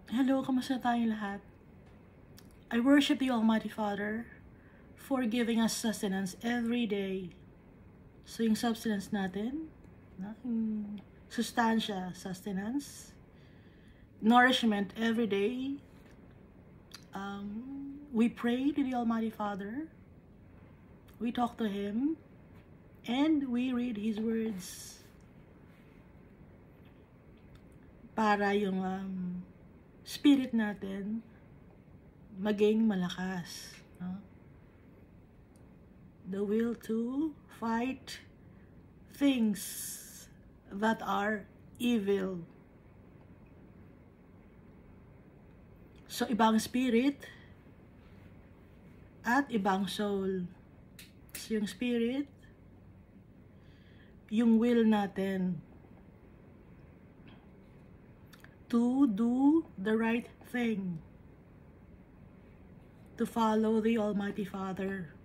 Hello, kamusta tayong lahat? I worship the Almighty Father for giving us sustenance every day. So yung substance natin, yung sustansya, sustenance, nourishment every day. We pray to the Almighty Father, we talk to Him, and we read His words para yung spirit natin maging malakas. No? The will to fight things that are evil. So, ibang spirit at ibang soul. So, yung spirit, yung will natin to do the right thing, to follow the Almighty Father.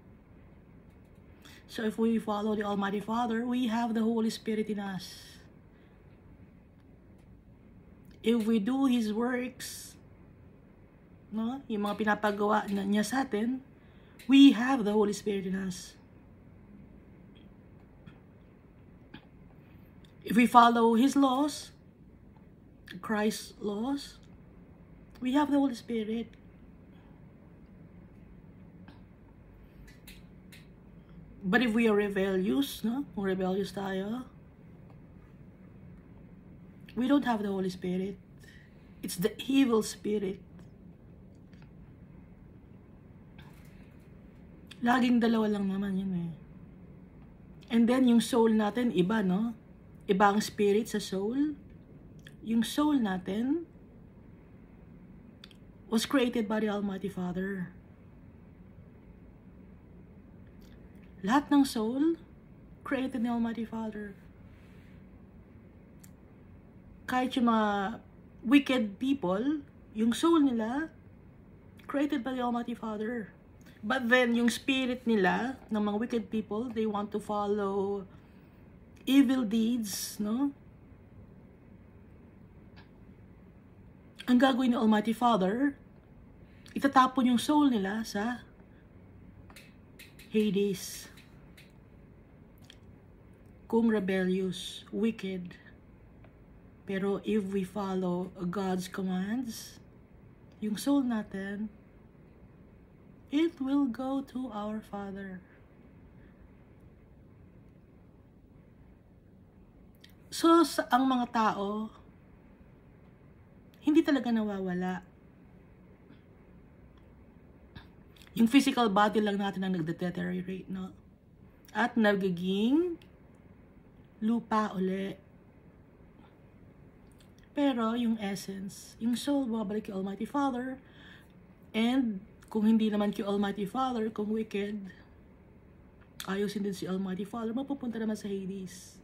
So if we follow the Almighty Father, we have the Holy Spirit in us. If we do His works, no, yung mga pinapagawa niya sa atin, we have the Holy Spirit in us. If we follow His laws, Christ's laws, we have the Holy Spirit. But if we are rebellious, no? Kung rebellious tayo, we don't have the Holy Spirit. It's the evil spirit. Laging dalawa lang naman yun eh. And then yung soul natin, iba, no? Ibang spirit sa soul. Yung soul natin was created by the Almighty Father. Lahat ng soul created ni Almighty Father. Kahit yung mga wicked people, yung soul nila created by the Almighty Father. But then yung spirit nila ng mga wicked people, they want to follow evil deeds, no? Ang gagawin ni Almighty Father, itatapon yung soul nila sa Hades. Kung rebellious, wicked. Pero if we follow God's commands, yung soul natin, it will go to our Father. So, ang mga tao, hindi talaga nawawala. Yung physical body lang natin ang nagdeteriorate, no? At nagiging lupa uli. Pero yung essence, yung soul, babalik kay Almighty Father. And kung hindi naman kay Almighty Father, kung wicked, ayusin din si Almighty Father, mapupunta naman sa Hades.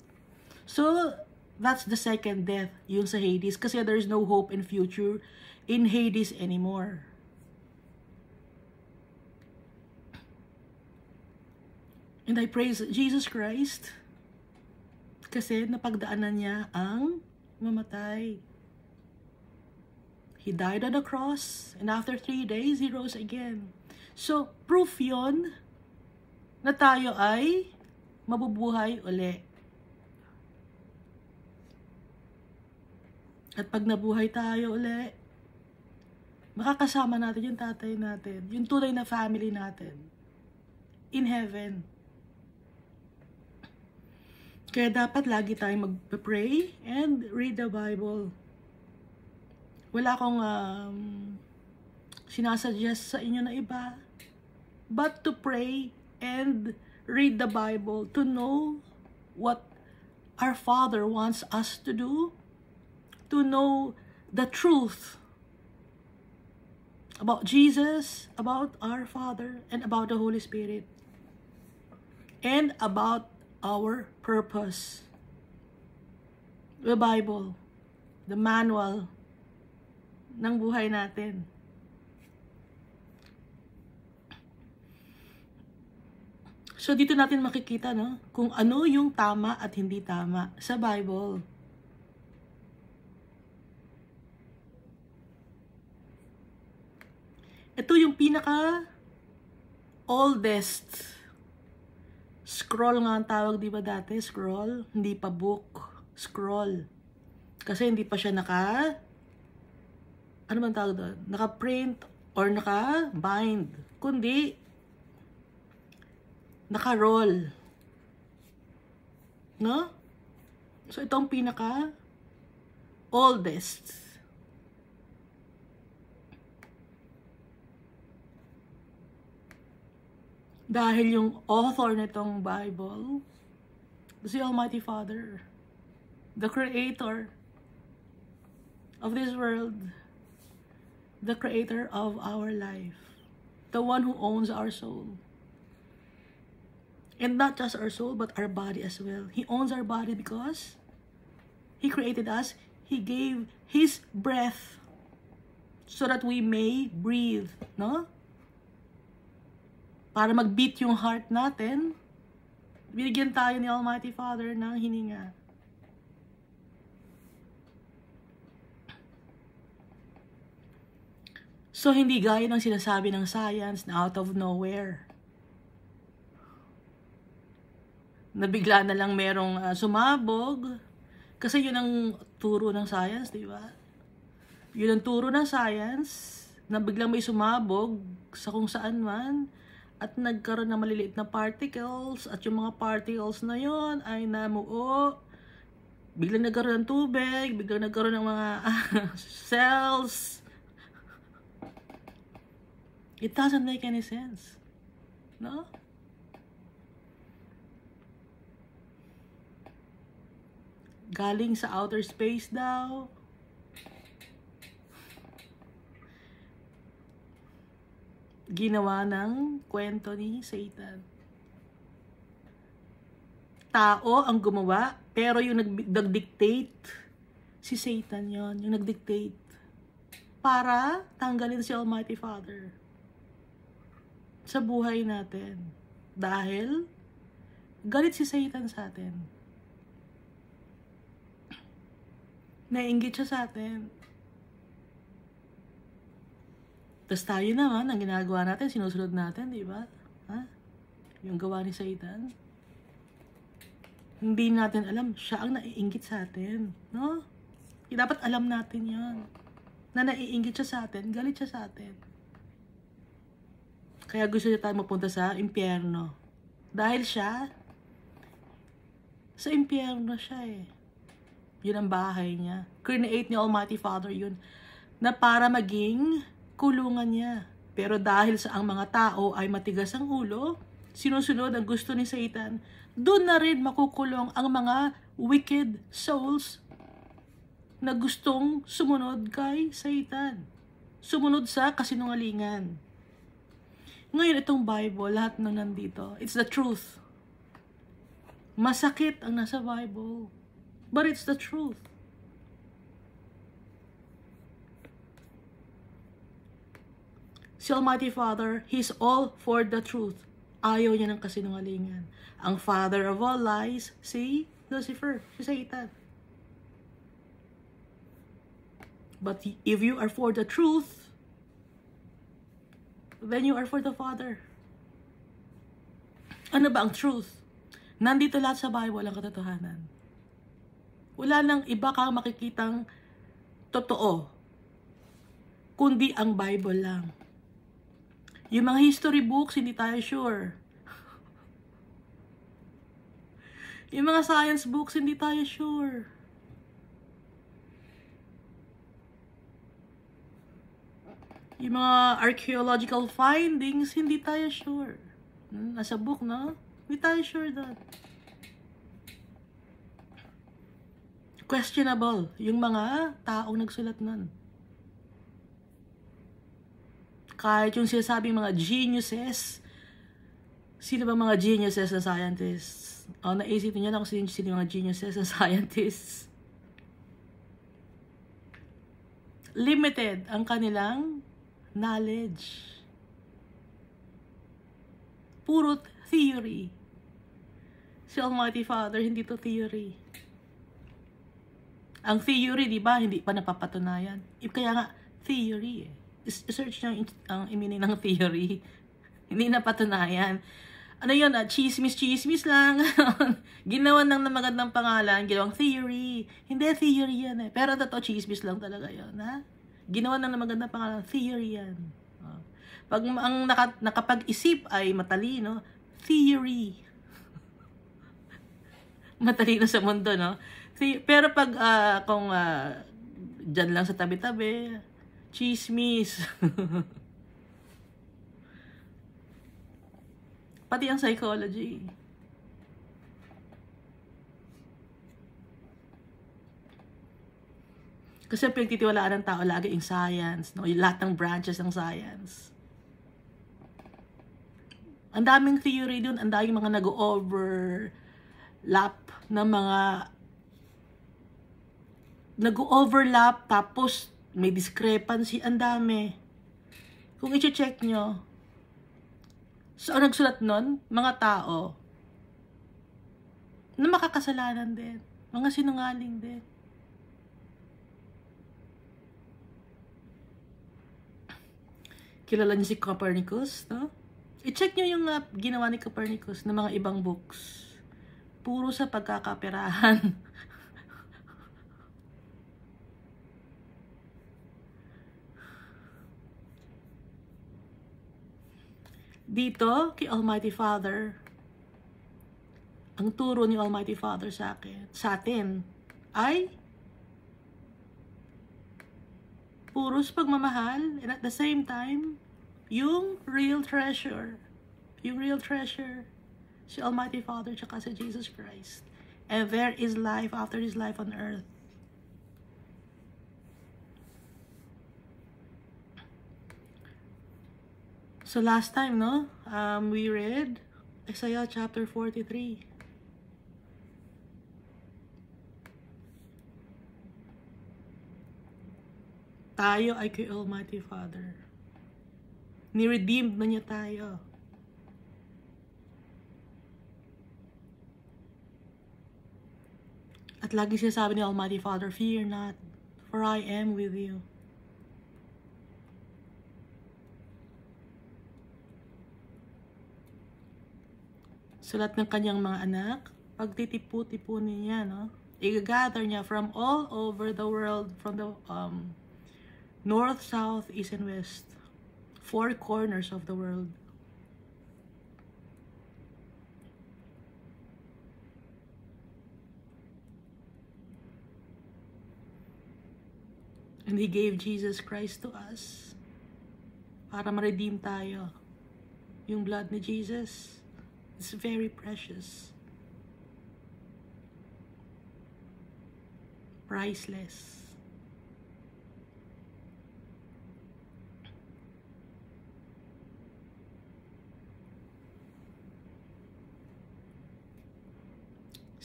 So, that's the second death, yung sa Hades, kasi there's no hope in future in Hades anymore. And I praise Jesus Christ kasi napagdaanan niya ang mamatay. He died on the cross and after 3 days, He rose again. So, proof yun na tayo ay mabubuhay uli. At pag nabuhay tayo uli, makakasama natin yung tatay natin, yung tunay na family natin in heaven. Kaya dapat lagi tayong mag-pray and read the Bible. Wala akong sinasuggest sa inyo na iba, but to pray and read the Bible to know what our Father wants us to do, to know the truth about Jesus, about our Father, and about the Holy Spirit, and about our purpose. The Bible, the manual ng buhay natin. So dito natin makikita, no, kung ano yung tama at hindi tama sa Bible. Ito yung pinaka oldest scroll nga ang tawag, di ba dati? Scroll, hindi pa book. Scroll. Kasi hindi pa siya ano man tawag doon? Naka-print or naka-bind. Kundi, naka-roll. No? So, ito ang pinaka oldest. Dahil yung author nitong Bible, si Almighty Father, the creator of this world, the creator of our life, the one who owns our soul. And not just our soul, but our body as well. He owns our body because He created us. He gave His breath so that we may breathe, no? Para mag-beat yung heart natin, binigyan tayo ni Almighty Father ng hininga. So, hindi gaya ng sinasabi ng science na out of nowhere. Nabigla na lang merong sumabog. Kasi yun ang turo ng science, di ba? Yun ang turo ng science, na biglang may sumabog sa kung saan man, at nagkaroon ng maliliit na particles, at yung mga particles na yon ay namuo, biglang nagkaroon ng tubig, biglang nagkaroon ng mga cells. It doesn't make any sense. No? Galing sa outer space daw. Ginawa ng kwento ni Satan. Tao ang gumawa, pero yung nag-dictate, si Satan yon, yung nag-dictate para tanggalin si Almighty Father sa buhay natin. Dahil galit si Satan sa atin. Naiinggit siya sa atin. Tapos tayo naman, ang ginagawa natin, sinusunod natin, di ba? Ha? Yung gawa ni Satan. Hindi natin alam, siya ang naiinggit sa atin. No? Dapat alam natin yon, na naiinggit siya sa atin, galit siya sa atin. Kaya gusto niya tayo mapunta sa impyerno. Dahil siya, sa impyerno siya eh. Yun ang bahay niya. Create ni Almighty Father yun, na para maging kulungan niya. Pero dahil sa ang mga tao ay matigas ang ulo, sinusunod ang gusto ni Satan, doon na rin makukulong ang mga wicked souls na gustong sumunod kay Satan. Sumunod sa kasinungalingan. Ngayon itong Bible, lahat ng nandito, it's the truth. Masakit ang nasa Bible. But it's the truth. Si Almighty Father, He's all for the truth. Ayaw niya ng kasinungalingan. Ang father of all lies, si Lucifer, si Satan. But if you are for the truth, then you are for the Father. Ano ba ang truth? Nandito lahat sa Bible ang katotohanan. Wala nang iba kang makikitang totoo, kundi ang Bible lang. Yung mga history books, hindi tayo sure. Yung mga science books, hindi tayo sure. Yung mga archaeological findings, hindi tayo sure. Nasa book, no? Hindi tayo sure doon. Questionable yung mga taong nagsulat nun. Kahit yung sinasabing mga geniuses, sino ba mga geniuses na scientists? Naisipin nyo na kung sino yung mga geniuses na scientists. Limited ang kanilang knowledge. Puro theory. Si Almighty Father, hindi to theory. Ang theory, di ba, hindi pa napapatunayan. Kaya nga, theory eh. search nyo ang meaning ng theory. Hindi na patunayan. Ano yun, chismis lang. Ginawa ng magandang pangalan, ginawang theory. Hindi, theory yan eh. Pero totoo, chismis lang talaga yun, ha? Ginawa ng magandang pangalan, theory yan. Pag ang nakapag-isip ay matalino, theory. Matalino sa mundo, no? Pero pag, kung dyan lang sa tabi-tabi, chismis. Pati ang psychology. Kasi pinagtitiwalaan ng tao lagi yung science, no? Yung lahat ng branches ng science. Ang daming theory dun, ang daming mga nag-overlap, tapos may discrepancy, ang dami. Kung i-check nyo, so, ang nagsulat nun, mga tao na makakasalanan din. Mga sinungaling din. Kilala niyo si Copernicus, no? I-check nyo yung ginawa ni Copernicus ng mga ibang books. Puro sa pagkakaperahan. Dito, kay Almighty Father, ang turo ni Almighty Father sa atin, ay puros pagmamahal, and at the same time, yung real treasure, si Almighty Father tsaka si Jesus Christ. And there is life after His life on earth. So last time, no, we read Isaiah chapter 43. Tayo ay kay Almighty Father. Ni-redeemed na niya tayo. At lagi siya sabi ni Almighty Father, fear not, for I am with you. Sulat ng kanyang mga anak, pagtitipu-tipunin niya, no? I-gather niya from all over the world, from the north, south, east, and west. 4 corners of the world. And He gave Jesus Christ to us para ma-redeem tayo. Yung blood ni Jesus, it's very precious. Priceless.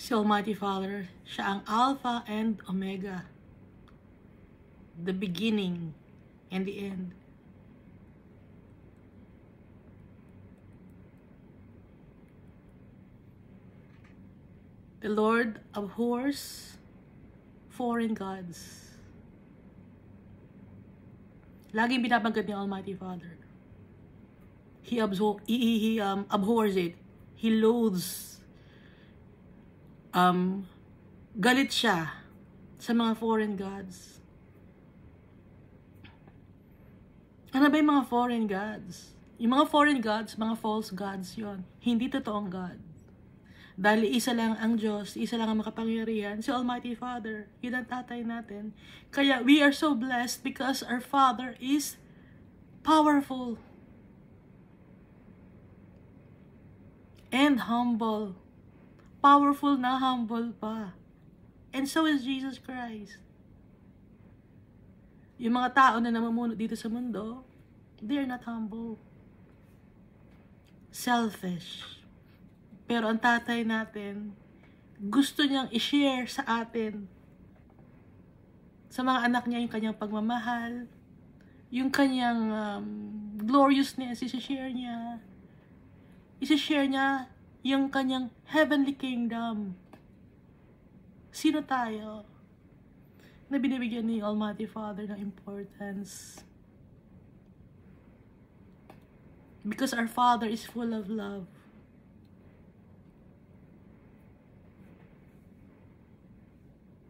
Si Almighty Father, siya ang Alpha and Omega. The beginning and the end. The Lord abhors foreign gods. Laging binabanggit ni Almighty Father. He abhors it. He loathes. Galit siya sa mga foreign gods. Ano ba yung mga foreign gods? Yung mga foreign gods, mga false gods yon. Hindi totoong God. Dahil isa lang ang Diyos, isa lang ang makapangyarihan, si Almighty Father. Yun ang tatay natin. Kaya we are so blessed because our Father is powerful and humble. Powerful na humble pa. And so is Jesus Christ. Yung mga tao na namumuno dito sa mundo, they're not humble. Selfish. Pero ang tatay natin, gusto niyang i-share sa atin, sa mga anak niya, yung kanyang pagmamahal, yung kanyang gloriousness, i-share niya. I-share niya yung kanyang heavenly kingdom. Sino tayo na binibigyan ni Almighty Father ng importance? Because our Father is full of love.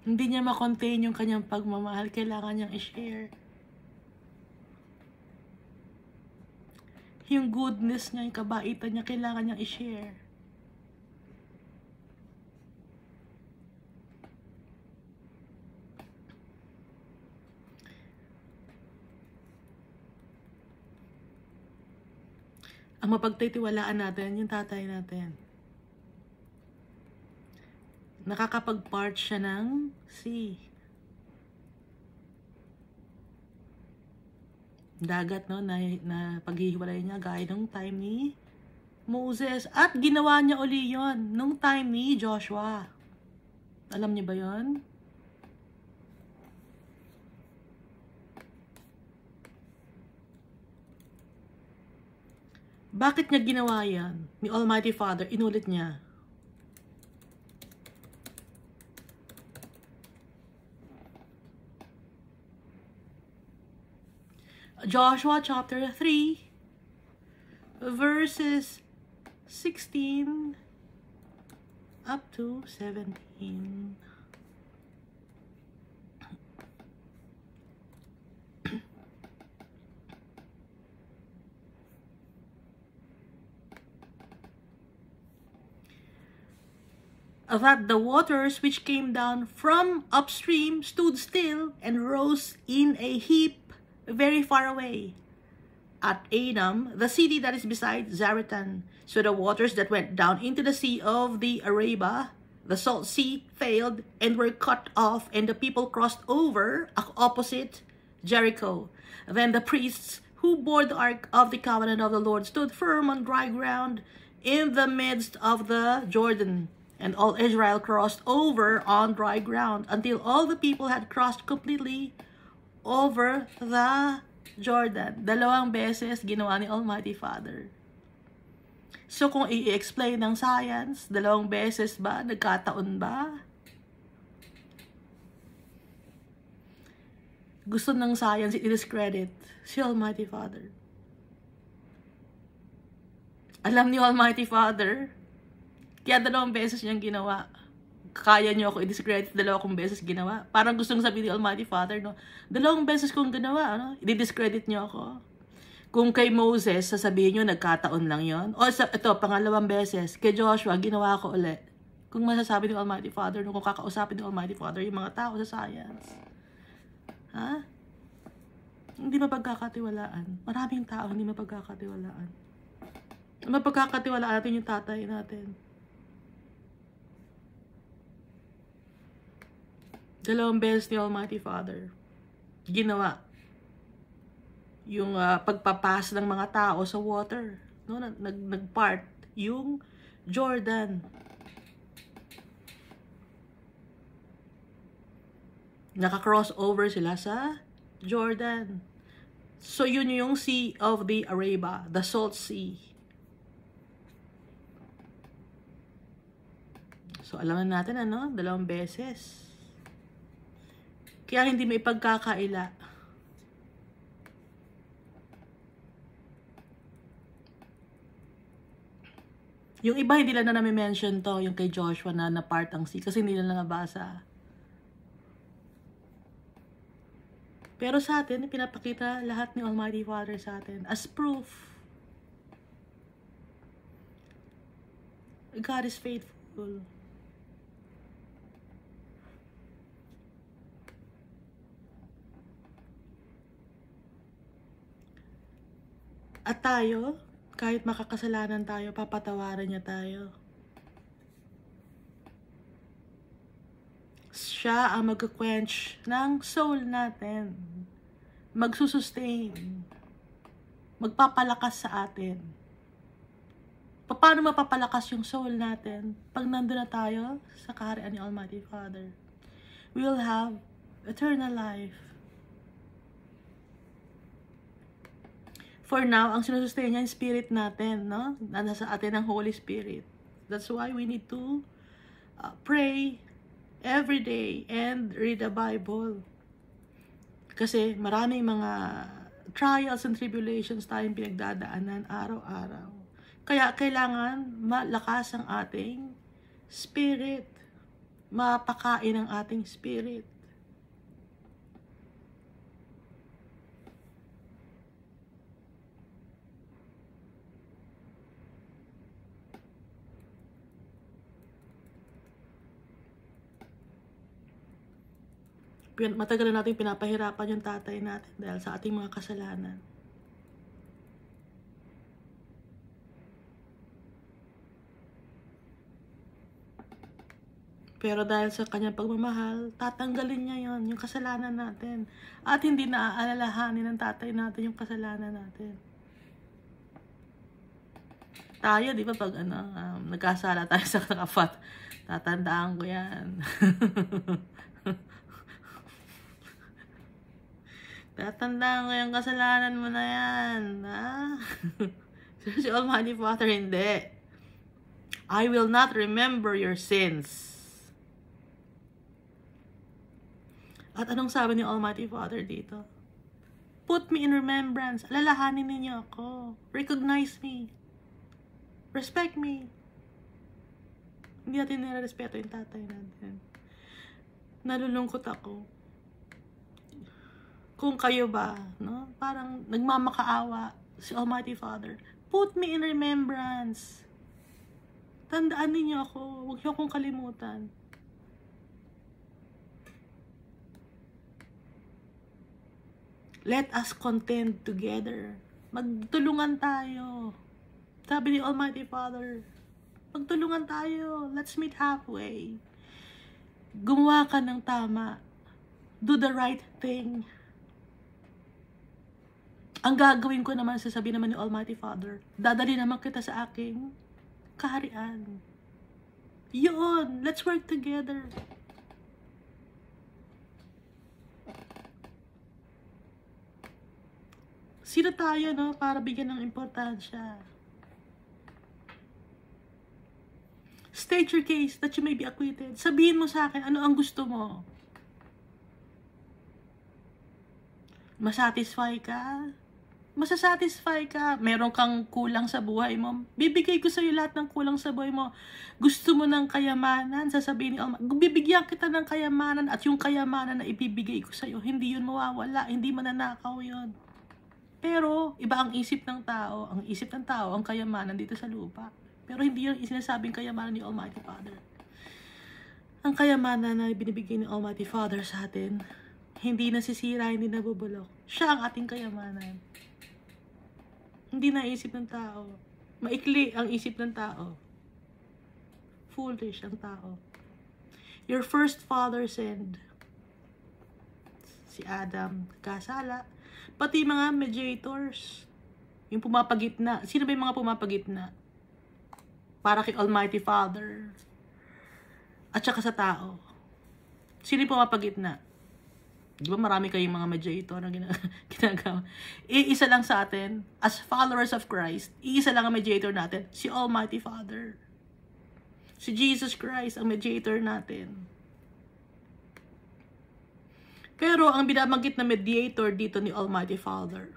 Hindi niya makontain yung kanyang pagmamahal. Kailangan niyang i-share. Yung goodness niya, yung kabaitan niya, kailangan niyang i-share. Ang mapagtitiwalaan natin, yung tatay natin. Nakakapag-part siya ng sea. Dagat, no, na paghihiwalay niya gaya nung time ni Moses. At ginawa niya uli yun nung time ni Joshua. Alam niyo ba yun? Bakit niya ginawa yan? Ni Almighty Father, inulit niya. Joshua chapter 3, verses 16 up to 17. That the waters which came down from upstream stood still and rose in a heap very far away at Adam, the city that is beside Zaretan. So the waters that went down into the sea of the Arabah, the salt sea, failed and were cut off, and the people crossed over opposite Jericho. Then the priests who bore the ark of the covenant of the Lord stood firm on dry ground in the midst of the Jordan. And all Israel crossed over on dry ground until all the people had crossed completely over the Jordan. 2 beses ginawa ni Almighty Father. So kung i-explain ng science, 2 beses ba? Nagkataon ba? Gusto ng science i-discredit si Almighty Father. Alam ni Almighty Father, kaya 2 beses niyang ginawa. Kaya niyo ako i-discredit 2 beses ginawa. Parang gustong sabihin ni Almighty Father, no? 2 beses kong ginawa, ano? I-discredit niyo ako. Kung kay Moses, sasabihin niyo, nagkataon lang yon. O ito, 2 beses. Kay Joshua, ginawa ko ulit. Kung masasabi ni Almighty Father, no? Kung kakausapin ni Almighty Father, yung mga tao sa science. Ha? Hindi mapagkakatiwalaan. Maraming tao hindi mapagkakatiwalaan. Mapagkakatiwalaan natin yung tatay natin. 2 beses ni Almighty Father ginawa yung pagpapas ng mga tao sa water, no? Nagpart yung Jordan. Naka-cross over sila sa Jordan. So yun yung Sea of the Arabah, the Salt Sea. So alam natin, ano, 2 beses. Kaya hindi may pagkakaila. Yung iba hindi lang na nami-mention to, yung kay Joshua na part ang sea, kasi hindi lang nabasa. Pero sa atin, pinapakita lahat ni Almighty Father sa atin as proof. God is faithful. At tayo, kahit makakasalanan tayo, papatawarin niya tayo. Siya ang mag-quench ng soul natin. Magsusustain. Magpapalakas sa atin. Paano mapapalakas yung soul natin? Pag nandun na tayo sa kaharian ni Almighty Father, we will have eternal life. For now, ang sinusustain niya yung spirit natin, no? Nasa atin ang Holy Spirit. That's why we need to pray every day and read the Bible. Kasi maraming mga trials and tribulations tayong pinagdadaanan araw-araw. Kaya kailangan malakas ang ating spirit. Mapakain ang ating spirit. Matagal na natin pinapahirapan yung tatay natin dahil sa ating mga kasalanan. Pero dahil sa kanyang pagmamahal, tatanggalin niya yon, yung kasalanan natin. At hindi na aalalahanin ng tatay natin yung kasalanan natin. Tayo, di ba, pag nagkasala tayo sa katapat, tatandaan ko yan. Tatandaan ko yung kasalanan mo na yan. Ha? Si Almighty Father, hindi. I will not remember your sins. At anong sabi ni Almighty Father dito? Put me in remembrance. Alalahanin ninyo ako. Recognize me. Respect me. Hindi natin nire-respeto yung tatay natin. Nalulungkot ako. Kung kayo ba, no? Parang nagmamakaawa si Almighty Father. Put me in remembrance. Tandaan ninyo ako. Huwag niyo akong kalimutan. Let us contend together. Magtulungan tayo. Sabi ni Almighty Father, magtulungan tayo. Let's meet halfway. Gumawa ka ng tama. Do the right thing. Ang gagawin ko naman, sasabi naman ni Almighty Father, dadali naman kita sa aking kaharian. Yun, let's work together. Sino tayo, no? Para bigyan ng importansya. State your case that you may be acquitted. Sabihin mo sa akin, ano ang gusto mo? Masatisfy ka? Masasatisfy ka? Meron kang kulang sa buhay mo? Bibigay ko sa'yo lahat ng kulang sa buhay mo. Gusto mo ng kayamanan? Sasabihin ni Almighty, bibigyan kita ng kayamanan at yung kayamanan na ibibigay ko sa'yo, hindi yun mawawala, hindi mananakaw yun. Pero, iba ang isip ng tao. Ang isip ng tao, ang kayamanan dito sa lupa. Pero hindi yung sinasabing kayamanan ni Almighty Father. Ang kayamanan na binibigay ni Almighty Father sa atin, hindi nasisira, hindi nabubulok. Siya ang ating kayamanan. Hindi naisip ng tao. Maikli ang isip ng tao. Foolish ang tao. Your first father sinned. Si Adam, kasala. Pati mga mediators. Yung pumapagitna. Sino ba yung mga pumapagitna? Para kay Almighty Father. At saka sa tao. Sino yung pumapagitna? Di ba marami kayong mga mediator na ginagawa? Iisa lang sa atin, as followers of Christ, iisa lang ang mediator natin, si Almighty Father. Si Jesus Christ ang mediator natin. Pero ang binabanggit na mediator dito ni Almighty Father,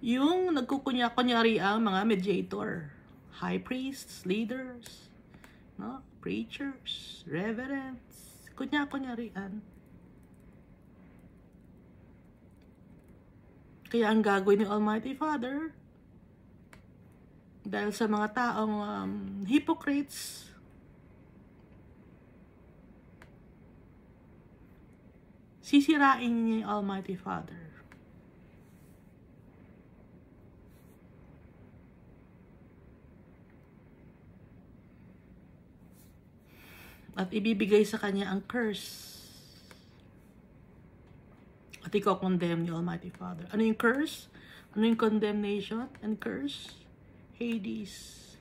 yung nagkukunya-kunyari ang mga mediator, high priests, leaders, no? Preachers, reverends, kunya-kunyarian. Kaya ang gagawin ni Almighty Father, dahil sa mga taong hypocrites, sisirain niya yung Almighty Father. At ibibigay sa kanya ang curse. At i-condemn ni Almighty Father. Ano yung curse? Ano yung condemnation and curse? Hades.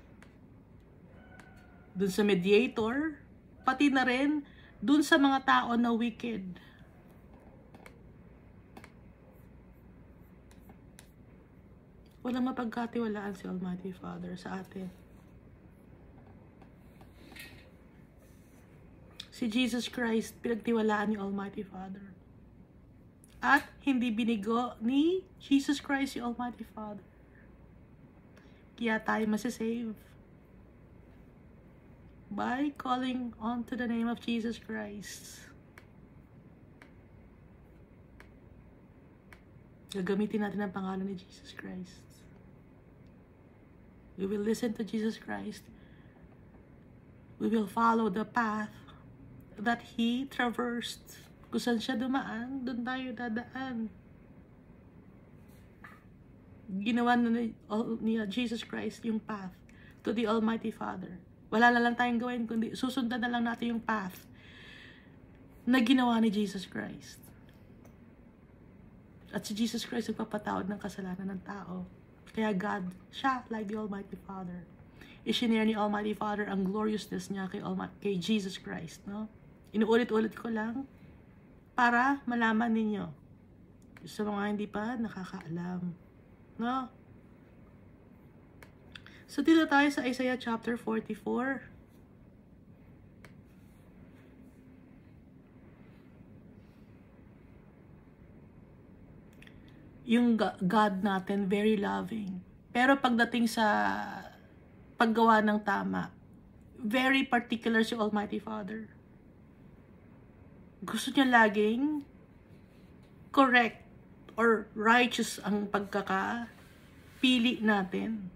Dun sa mediator, pati na rin dun sa mga tao na wicked. Walang mapagkatiwalaan si Almighty Father sa atin. Si Jesus Christ, pinagtiwalaan ni Almighty Father. At hindi binigo ni Jesus Christ, yung Almighty Father. Kaya tayo masasave by calling on to the name of Jesus Christ. Gagamitin natin ang pangalan ni Jesus Christ. We will listen to Jesus Christ. We will follow the path that He traversed. Kung saan siya dumaan, doon tayo dadaan. Ginawa na ni Jesus Christ yung path to the Almighty Father. Wala na lang tayong gawin, kundi susundan na lang natin yung path na ginawa ni Jesus Christ. At si Jesus Christ nagpapatawad ng kasalanan ng tao. Kaya God, siya like the Almighty Father. I-shinare ni Almighty Father ang gloriousness niya kay Jesus Christ. No? Inuulit-ulit ko lang para malaman ninyo. Sa mga hindi pa nakakaalam. No? So, dito tayo sa Isaiah chapter 44. Yung God natin, very loving. Pero pagdating sa paggawa ng tama, very particular si Almighty Father. Gusto niya laging correct or righteous ang pagkakapili natin.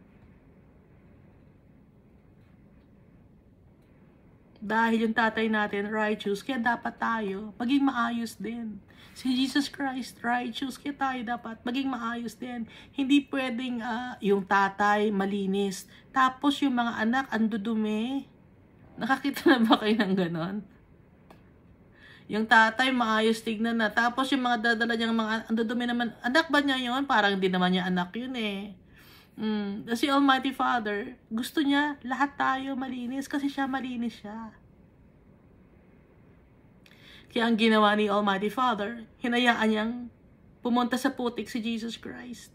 Dahil yung tatay natin righteous, kaya dapat tayo maging maayos din. Si Jesus Christ righteous, kaya tayo dapat maging maayos din. Hindi pwedeng yung tatay malinis, tapos yung mga anak andudumi. Nakakita na ba kayo ng ganon? Yung tatay maayos tignan na, tapos yung mga dadala niyang mga andudumi naman, anak ba niya yun? Parang hindi naman niya anak yun eh. Si Almighty Father, gusto niya lahat tayo malinis kasi siya malinis siya. Kaya ang ginawa ni Almighty Father, hinayaan niyang pumunta sa putik si Jesus Christ.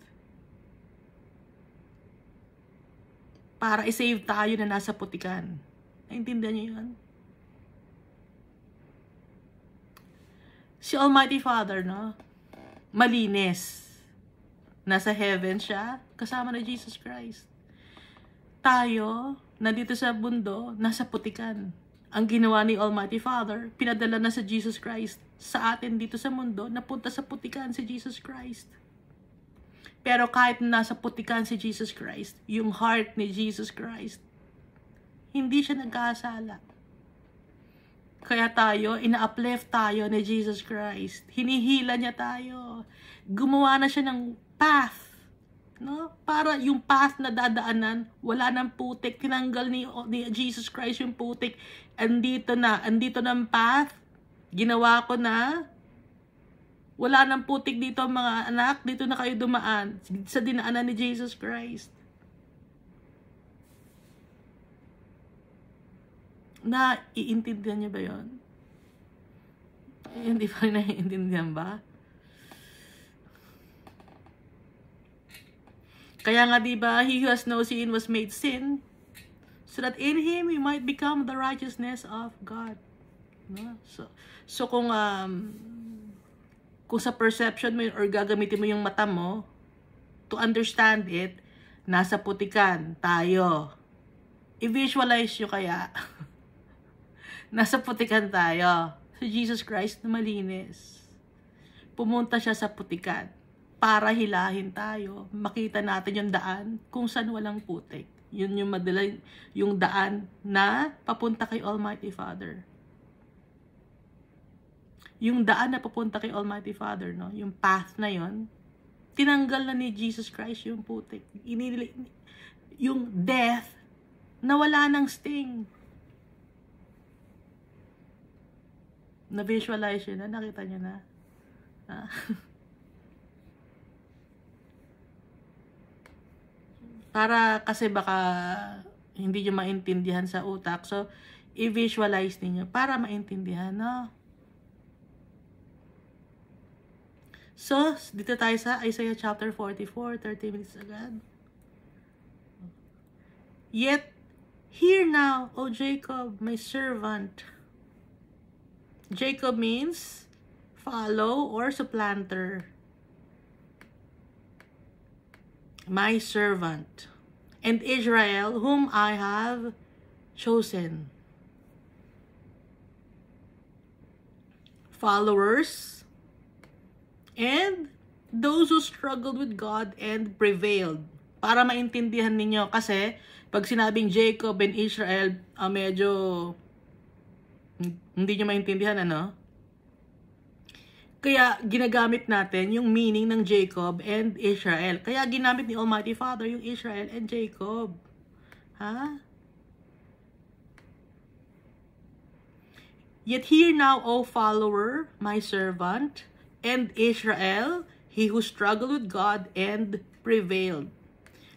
Para isave tayo na nasa putikan. Naintindihan niyo yun? Si Almighty Father, no? Malinis. Nasa heaven siya, kasama na Jesus Christ. Tayo, nandito sa mundo, nasa putikan. Ang ginawa ni Almighty Father, pinadala na sa Jesus Christ sa atin dito sa mundo, napunta sa putikan si Jesus Christ. Pero kahit nasa putikan si Jesus Christ, yung heart ni Jesus Christ, hindi siya nagkasala. Kaya tayo, ina-uplift tayo ni Jesus Christ. Hinihila niya tayo. Gumawa na siya ng path. No? Para yung path na dadaanan, wala nang putik. Tinanggal ni Jesus Christ yung putik. Andito na ang path. Ginawa ko na. Wala nang putik dito mga anak. Dito na kayo dumaan. Sa dinaanan ni Jesus Christ. Iintindihan niyo ba yun? Hindi pa rin naiintindihan ba? Kaya nga diba, he who has no sin was made sin, so that in him we might become the righteousness of God. No? So kung sa perception mo or gagamitin mo yung mata mo to understand it, nasa putikan tayo. I-visualize nyo kaya. Nasa putikan tayo. Si Jesus Christ na malinis. Pumunta siya sa putikan para hilahin tayo. Makita natin yung daan kung saan walang putik. Yun yung madaling, yung daan na papunta kay Almighty Father. Yung daan na papunta kay Almighty Father, no? Yung path na yon, tinanggal na ni Jesus Christ yung putik. Yung death, nawala ng sting. Na-visualize yun na? Nakita nyo na? Para kasi baka hindi nyo maintindihan sa utak. So, i-visualize niyo para maintindihan, no? So, dito tayo sa Isaiah chapter 44, 30 minutes agad. Yet, hear now, O Jacob, my servant. Jacob means follow or supplanter. My servant. And Israel, whom I have chosen. Followers. And those who struggled with God and prevailed. Para maintindihan ninyo, kasi pag sinabing Jacob and Israel, medyo hindi nyo maintindihan, ano? Kaya ginagamit natin yung meaning ng Jacob and Israel. Kaya ginamit ni Almighty Father yung Israel and Jacob. Ha? Yet hear now, O follower, my servant, and Israel, he who struggled with God and prevailed.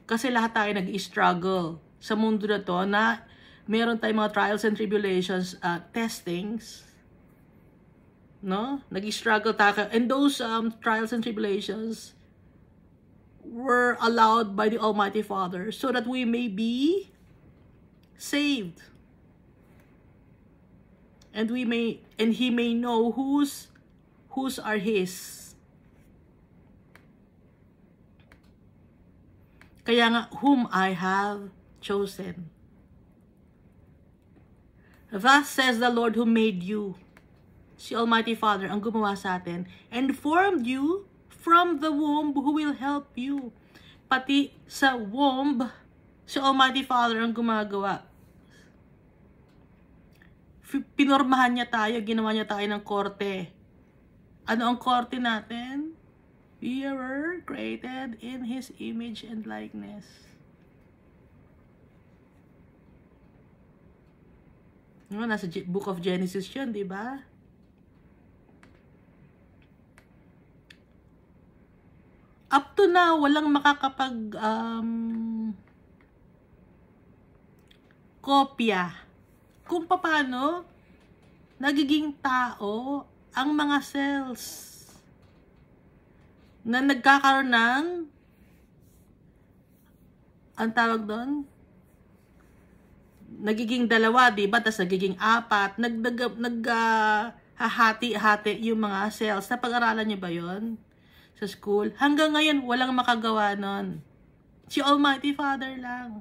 Kasi lahat tayo nag-struggle sa mundo na to na meron tayong mga trials and tribulations, testings, no? Nag-struggle tayo. And those trials and tribulations were allowed by the Almighty Father so that we may be saved. And He may know whose are His. Kaya nga, whom I have chosen. Thus says the Lord who made you. Si Almighty Father ang gumawa sa atin. And formed you from the womb, who will help you. Pati sa womb, si Almighty Father ang gumagawa. Pinormahan niya tayo, ginawa niya tayo ng korte. Ano ang korte natin? We were created in His image and likeness. No, nasa Book of Genesis yun, di ba? Up to now, walang makakapag kopya kung paano nagiging tao ang mga cells na nagkakaroon ng, ang tawag doon, nagiging dalawa, diba? Tapos nagiging apat, hahati-hati yung mga cells. Napag-aralan niyo ba yon sa school? Hanggang ngayon, walang makagawa nun. Si Almighty Father lang.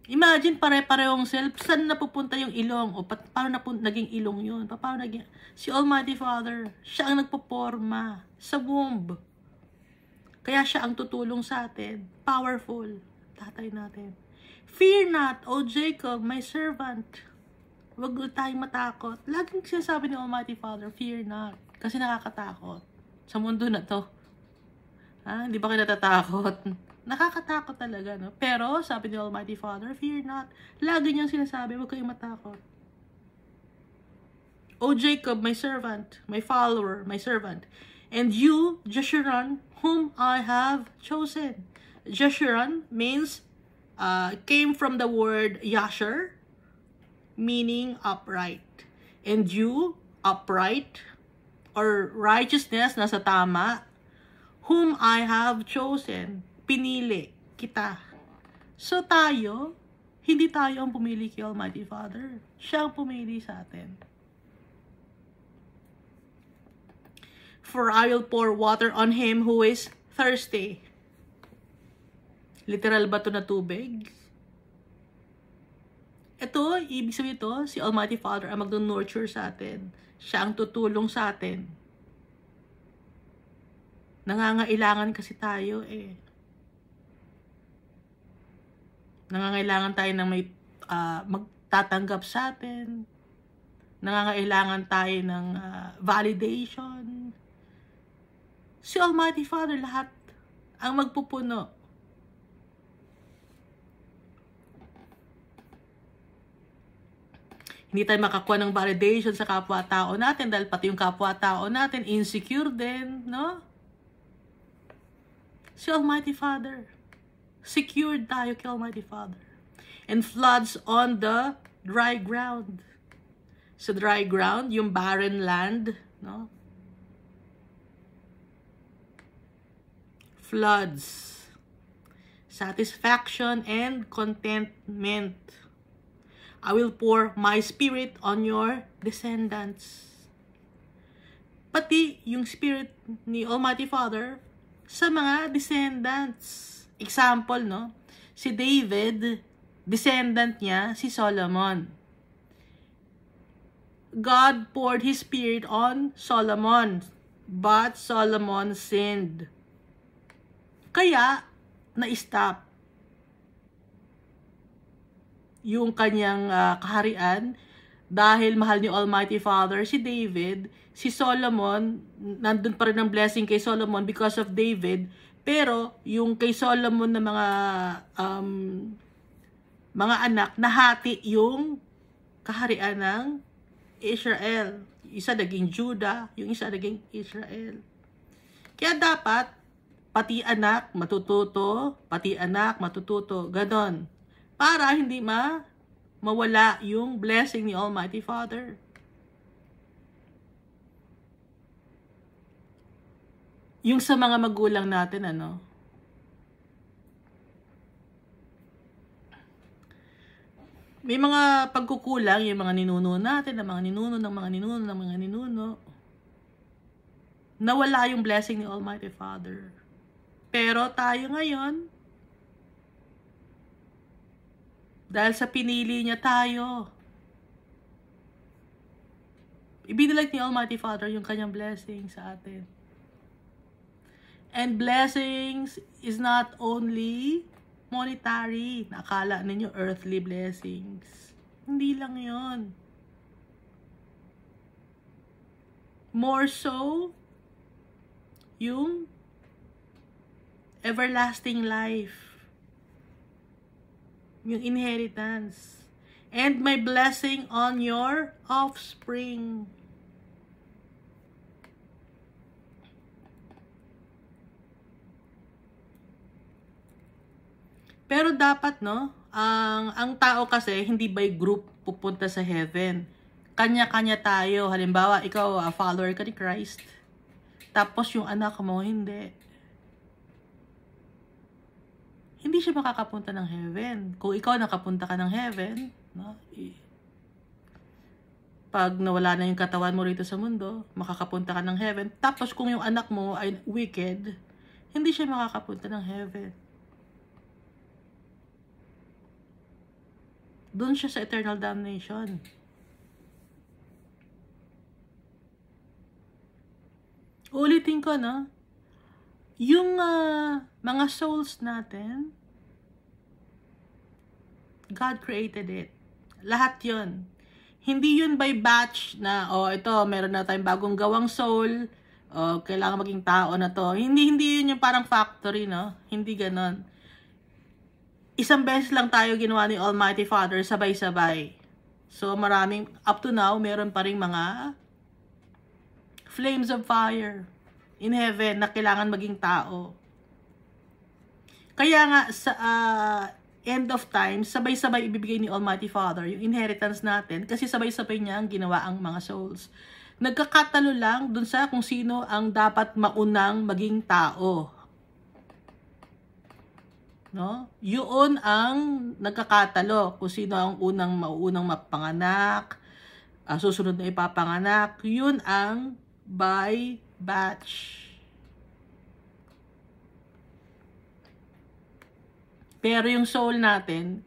Imagine, pare-parehong cell, saan napupunta yung ilong? O paano naging ilong yun? Paano naging... Si Almighty Father, siya ang nagpoporma sa womb. Kaya siya ang tutulong sa atin. Powerful. Tatay natin. Fear not, O Jacob, my servant. Huwag tayong matakot. Laging sinasabi ni Almighty Father, fear not. Kasi nakakatakot. Sa mundo na to. Ha? Hindi ba kayo natatakot? Nakakatakot talaga, no? Pero, sabi ni Almighty Father, fear not. Lagi niyang sinasabi, huwag kayong matakot. O Jacob, my servant, my follower, my servant, and you, Jeshurun, whom I have chosen. Jeshurun means, came from the word Yasher, meaning upright. And you, upright, or righteousness, nasa tama, whom I have chosen. Pinili kita. So tayo, hindi tayo ang pumili kay Almighty Father. Siya ang pumili sa atin. For I will pour water on him who is thirsty. Literal ba ito na tubig? Ito, ibig sabihin ito, si Almighty Father ang mag-nurture sa atin. Siya ang tutulong sa atin. Nangangailangan kasi tayo eh. Nangangailangan tayo ng may magtatanggap sa atin. Nangangailangan tayo ng validation. Si Almighty Father lahat ang magpupuno. Hindi tayo makakuha ng validation sa kapwa-tao natin dahil pati yung kapwa-tao natin insecure din, no? Si Almighty Father. Secured tayo kay Almighty Father. And floods on the dry ground. Sa dry ground, yung barren land, no? Floods. Satisfaction and contentment. I will pour my spirit on your descendants. Pati yung spirit ni Almighty Father sa mga descendants. Example, no? Si David, descendant niya, si Solomon. God poured His Spirit on Solomon, but Solomon sinned. Kaya, na-stop yung kanyang kaharian dahil mahal ni Almighty Father si David. Si Solomon, nandun pa rin ang blessing kay Solomon because of David, pero yung kay Solomon na mga anak, nahati yung kaharian ng Israel. Isa naging Judah, yung isa naging Israel. Kaya dapat, pati anak matututo, ganon. Para hindi mawala yung blessing ni Almighty Father. Yung sa mga magulang natin, may mga pagkukulang, yung mga ninuno natin, ng mga ninuno. Nawala yung blessing ni Almighty Father. Pero tayo ngayon, dahil sa pinili niya tayo, ibinilag ni Almighty Father yung kanyang blessing sa atin. And blessings is not only monetary. Nakala ninyo earthly blessings. Hindi lang yon. More so, yung everlasting life. Yung inheritance. And my blessing on your offspring. Pero dapat, ang tao kasi, hindi by group pupunta sa heaven. Kanya-kanya tayo. Halimbawa, ikaw, follower ka ni Christ. Tapos yung anak mo, hindi. Hindi siya makakapunta ng heaven. Kung ikaw nakapunta ka ng heaven, pag nawala na yung katawan mo rito sa mundo, makakapunta ka ng heaven. Tapos kung yung anak mo ay wicked, hindi siya makakapunta ng heaven. Doon siya sa eternal damnation. Ulitin ko, yung mga souls natin, God created it. Lahat yun. Hindi yun by batch na, ito, meron na tayong bagong gawang soul, kailangan maging tao na to. Hindi yun yung parang factory, Hindi ganon. Isang beses lang tayo ginawa ni Almighty Father, sabay-sabay. So, up to now, meron pa ring mga flames of fire in heaven na kailangan maging tao. Kaya nga, sa end of time, sabay-sabay ibibigay ni Almighty Father yung inheritance natin kasi sabay-sabay niya ang ginawa ang mga souls. Nagkakatalo lang dun sa kung sino ang dapat maunang maging tao. Yun ang nagkakatalo kung sino ang maunang mapanganak, susunod na ipapanganak. Yun ang by batch. Pero yung soul natin,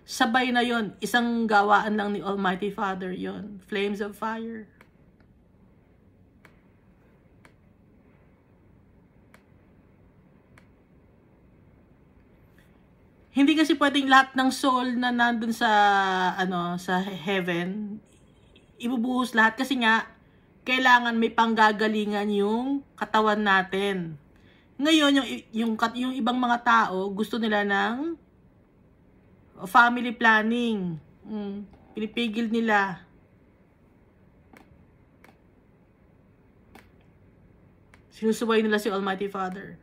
sabay na yon, isang gawaan lang ni Almighty Father yon, flames of fire. Hindi kasi pwedeng lahat ng soul na nandun sa sa heaven ibubuhos lahat kasi nga kailangan may panggagalingan yung katawan natin. Ngayon yung ibang mga tao gusto nila ng family planning. Pinipigil nila. Sinusubay nila si Almighty Father.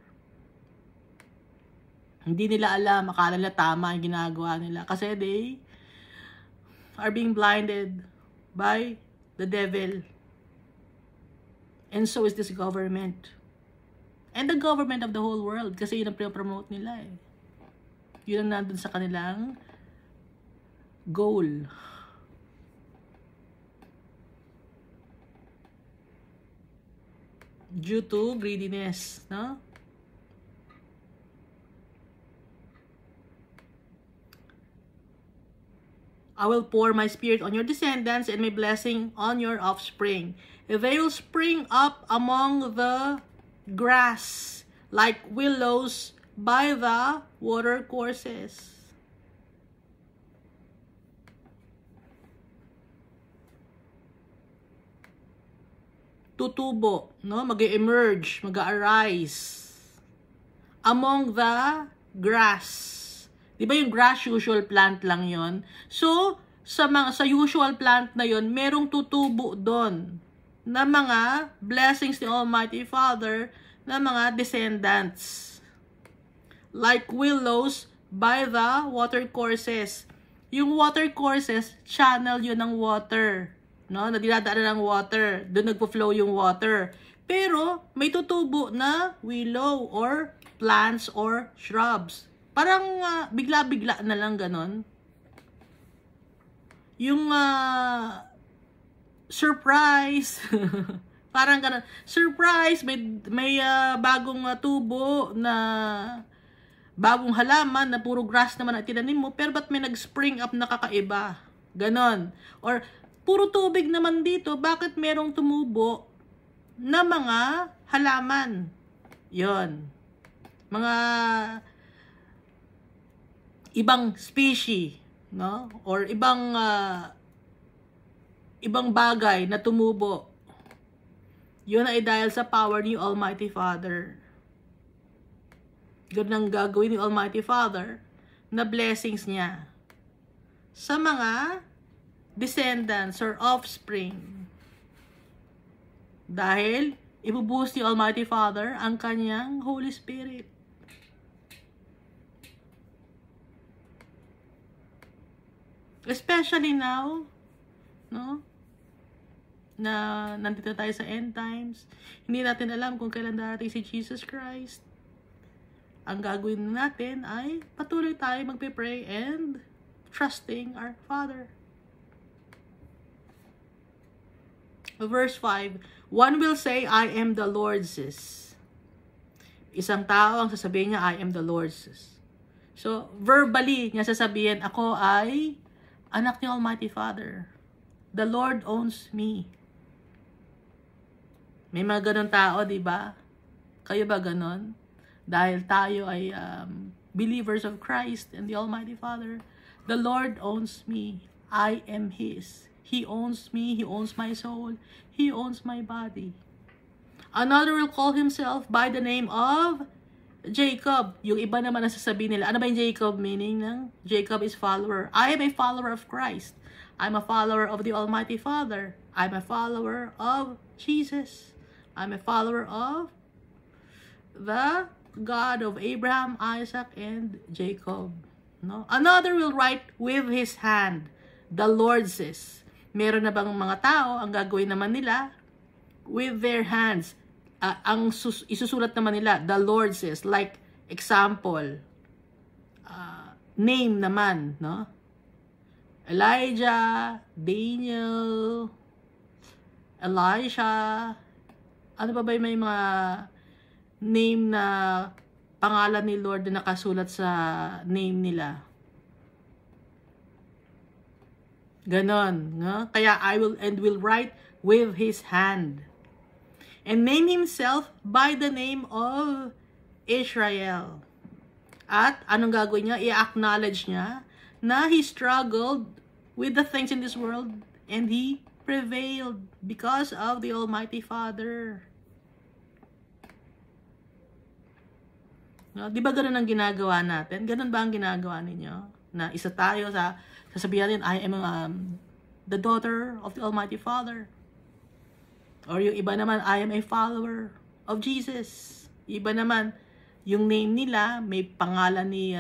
Hindi nila alam, akala nila tama yung ginagawa nila. Kasi they are being blinded by the devil. And so is this government. And the government of the whole world. Kasi yun ang promote nila . Yun ang nandun sa kanilang goal. Due to greediness, no? I will pour my spirit on your descendants and my blessing on your offspring. They will spring up among the grass like willows by the water courses. Tutubo, no? Mag-emerge, mag-arise among the grass. Di ba yung grass usual plant lang yon? So, sa usual plant na yon, merong tutubo doon na mga blessings ni Almighty Father na mga descendants. Like willows by the water courses. Yung water courses, channel yun ng water. No? Na dinadaanan ng water. Doon nagpo-flow yung water. Pero, may tutubo na willow or plants or shrubs. Parang bigla-bigla na lang ganon. Yung surprise. Parang ganon. Surprise! May bagong tubo na bagong halaman na puro grass naman ang tinanim mo. Pero ba't may nag-spring up na kakaiba? Ganon. Or puro tubig naman dito. Bakit merong tumubo na mga halaman? Yon. Mga ibang species, no? Or ibang bagay na tumubo. Yun ay dahil sa power ni Almighty Father. Ganun ang gagawin ni Almighty Father na blessings niya sa mga descendants or offspring. Dahil ibubuhos ni Almighty Father ang kanyang Holy Spirit. Especially now, no? Na nandito tayo sa end times. Hindi natin alam kung kailan darating si Jesus Christ. Ang gagawin natin ay patuloy tayo magpe-pray and trusting our Father. Verse 5, one will say, I am the Lord's. Isang tao ang sasabihin niya, I am the Lord's. So, verbally niya sasabihin, ako ay anak ni Almighty Father. The Lord owns me. May mga ganun tao, di ba? Kayo ba ganun? Dahil tayo ay believers of Christ and the Almighty Father. The Lord owns me. I am His. He owns me. He owns my soul. He owns my body. Another will call himself by the name of Jacob. Yung iba naman ang sasabihin nila. Ano ba yung Jacob? Meaning ng Jacob is follower. I am a follower of Christ. I'm a follower of the Almighty Father. I'm a follower of Jesus. I'm a follower of the God of Abraham, Isaac, and Jacob. No? Another will write with his hand, the Lord says. Meron na bang mga tao, ang gagawin naman nila, with their hands, ang isusulat naman nila, the Lord says, like example, name naman, no? Elijah, Daniel, Elisha, ano ba may mga name na pangalan ni Lord na nakasulat sa name nila? Ganon, no? Kaya I will write with his hand. And name himself by the name of Israel. At anong gagawin niya? I-acknowledge niya na he struggled with the things in this world and he prevailed because of the Almighty Father. No? Di ba ganun ang ginagawa natin? Ganun ba ang ginagawa ninyo? Na isa tayo sa sasabihin natin, I am the daughter of the Almighty Father. Or yung iba naman, I am a follower of Jesus. Iba naman, yung name nila, may pangalan ni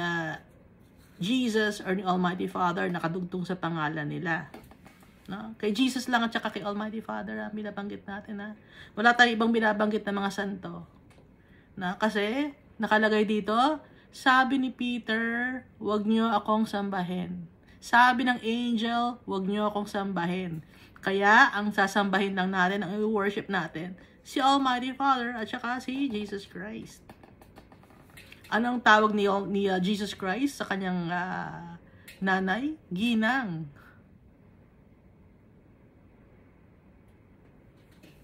Jesus or ni Almighty Father nakadugtong sa pangalan nila. No? Kay Jesus lang at saka kay Almighty Father, binabanggit natin. Wala tayong ibang binabanggit na mga santo. Kasi, nakalagay dito, sabi ni Peter, huwag niyo akong sambahin. Sabi ng angel, huwag niyo akong sambahin. Kaya, ang sasambahin lang natin, ang i-worship natin, si Almighty Father at saka si Jesus Christ. Anong tawag ni Jesus Christ sa kanyang nanay? Ginang.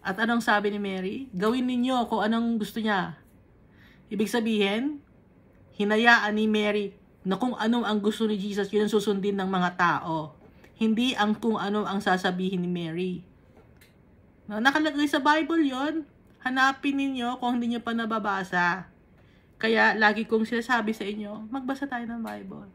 At anong sabi ni Mary? Gawin ninyo kung anong gusto niya. Ibig sabihin, hinayaan ni Mary na kung ano ang gusto ni Jesus, yun ang susundin ng mga tao. Hindi ang kung ano ang sasabihin ni Mary. Nakalagay sa Bible yon. Hanapin ninyo kung hindi nyo pa nababasa. Kaya, lagi kong sinasabi sa inyo, magbasa tayo ng Bible.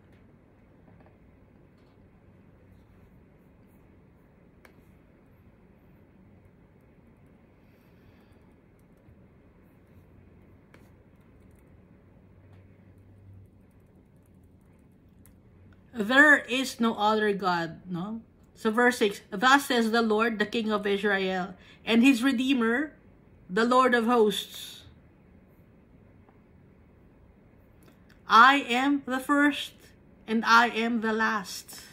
There is no other God, no? So verse 6, thus says the Lord, the King of Israel, and his Redeemer, the Lord of hosts. I am the first, and I am the last.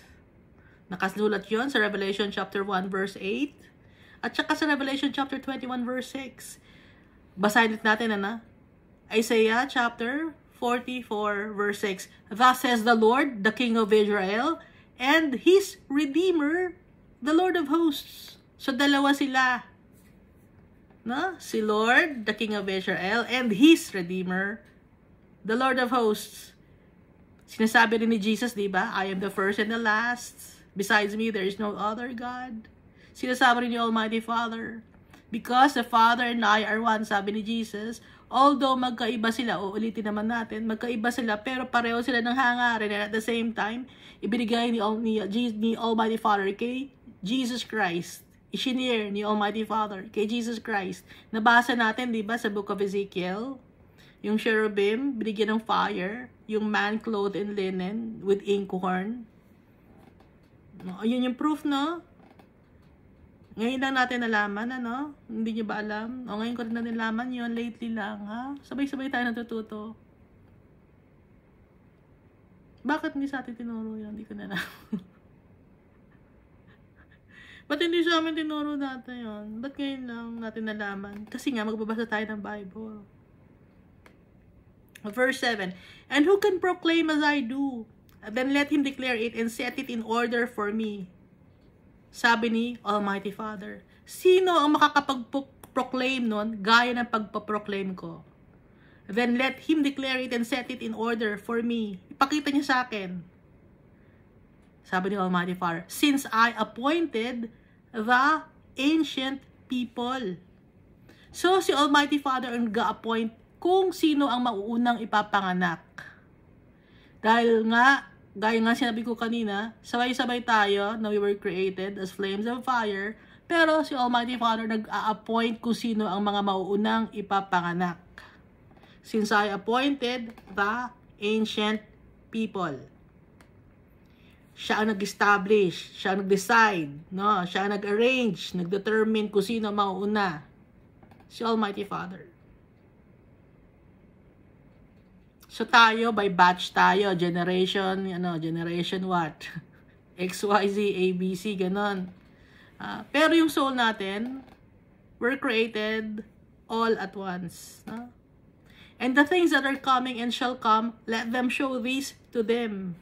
Nakasulat yon sa Revelation chapter 1 verse 8, at saka sa Revelation chapter 21 verse 6. Basahin natin, Isaiah chapter 44 verse 6. Thus says the Lord, the King of Israel, and his Redeemer, the Lord of hosts. So dalawa sila. No? Si Lord, the King of Israel, and his Redeemer, the Lord of hosts. Sinasabi rin ni Jesus, di ba? I am the first and the last. Besides me, there is no other God. Sinasabi rin ni Almighty Father. Because the Father and I are one, sabi ni Jesus, although magkaiba sila, uulitin naman natin, magkaiba sila, pero pareho sila ng hangarin. And at the same time, ibinigay ni Almighty Father kay Jesus Christ. Isinir ni Almighty Father kay Jesus Christ. Nabasa natin, di ba, sa book of Ezekiel, yung cherubim, binigyan ng fire, yung man clothed in linen with inkhorn. Ayun yung proof, no? Ngayon lang natin nalaman, Hindi nyo ba alam? O ngayon ko rin na nalaman yun, lately lang, ha? Sabay-sabay tayo natututo. Bakit hindi sa atin tinuro yun? Hindi ko na alam. Ba't hindi sa amin tinuro dati yun? Ba't ngayon lang natin nalaman? Kasi nga, magbabasa tayo ng Bible. Verse 7, and who can proclaim as I do? Then let him declare it and set it in order for me. Sabi ni Almighty Father. Sino ang makakapag-proclaim nun gaya ng pagpaproclaim ko? Then let him declare it and set it in order for me. Ipakita niya sa akin. Sabi ni Almighty Father, since I appointed the ancient people. So si Almighty Father ang ga-appoint kung sino ang mauunang ipapanganak. Dahil nga, gaya nga sinabi ko kanina, sabay-sabay tayo na we were created as flames of fire, pero si Almighty Father nag-a-appoint kung sino ang mga mauunang ipapanganak. Since I appointed the ancient people. Siya ang nag-establish, siya ang nag-decide, no? Siya ang nag-arrange, nag-determine kung sino ang mauuna. Si Almighty Father. So tayo, by batch tayo, generation what? X, Y, Z, A, B, C, ganon. Pero yung soul natin, we're created all at once. No? And the things that are coming and shall come, let them show these to them.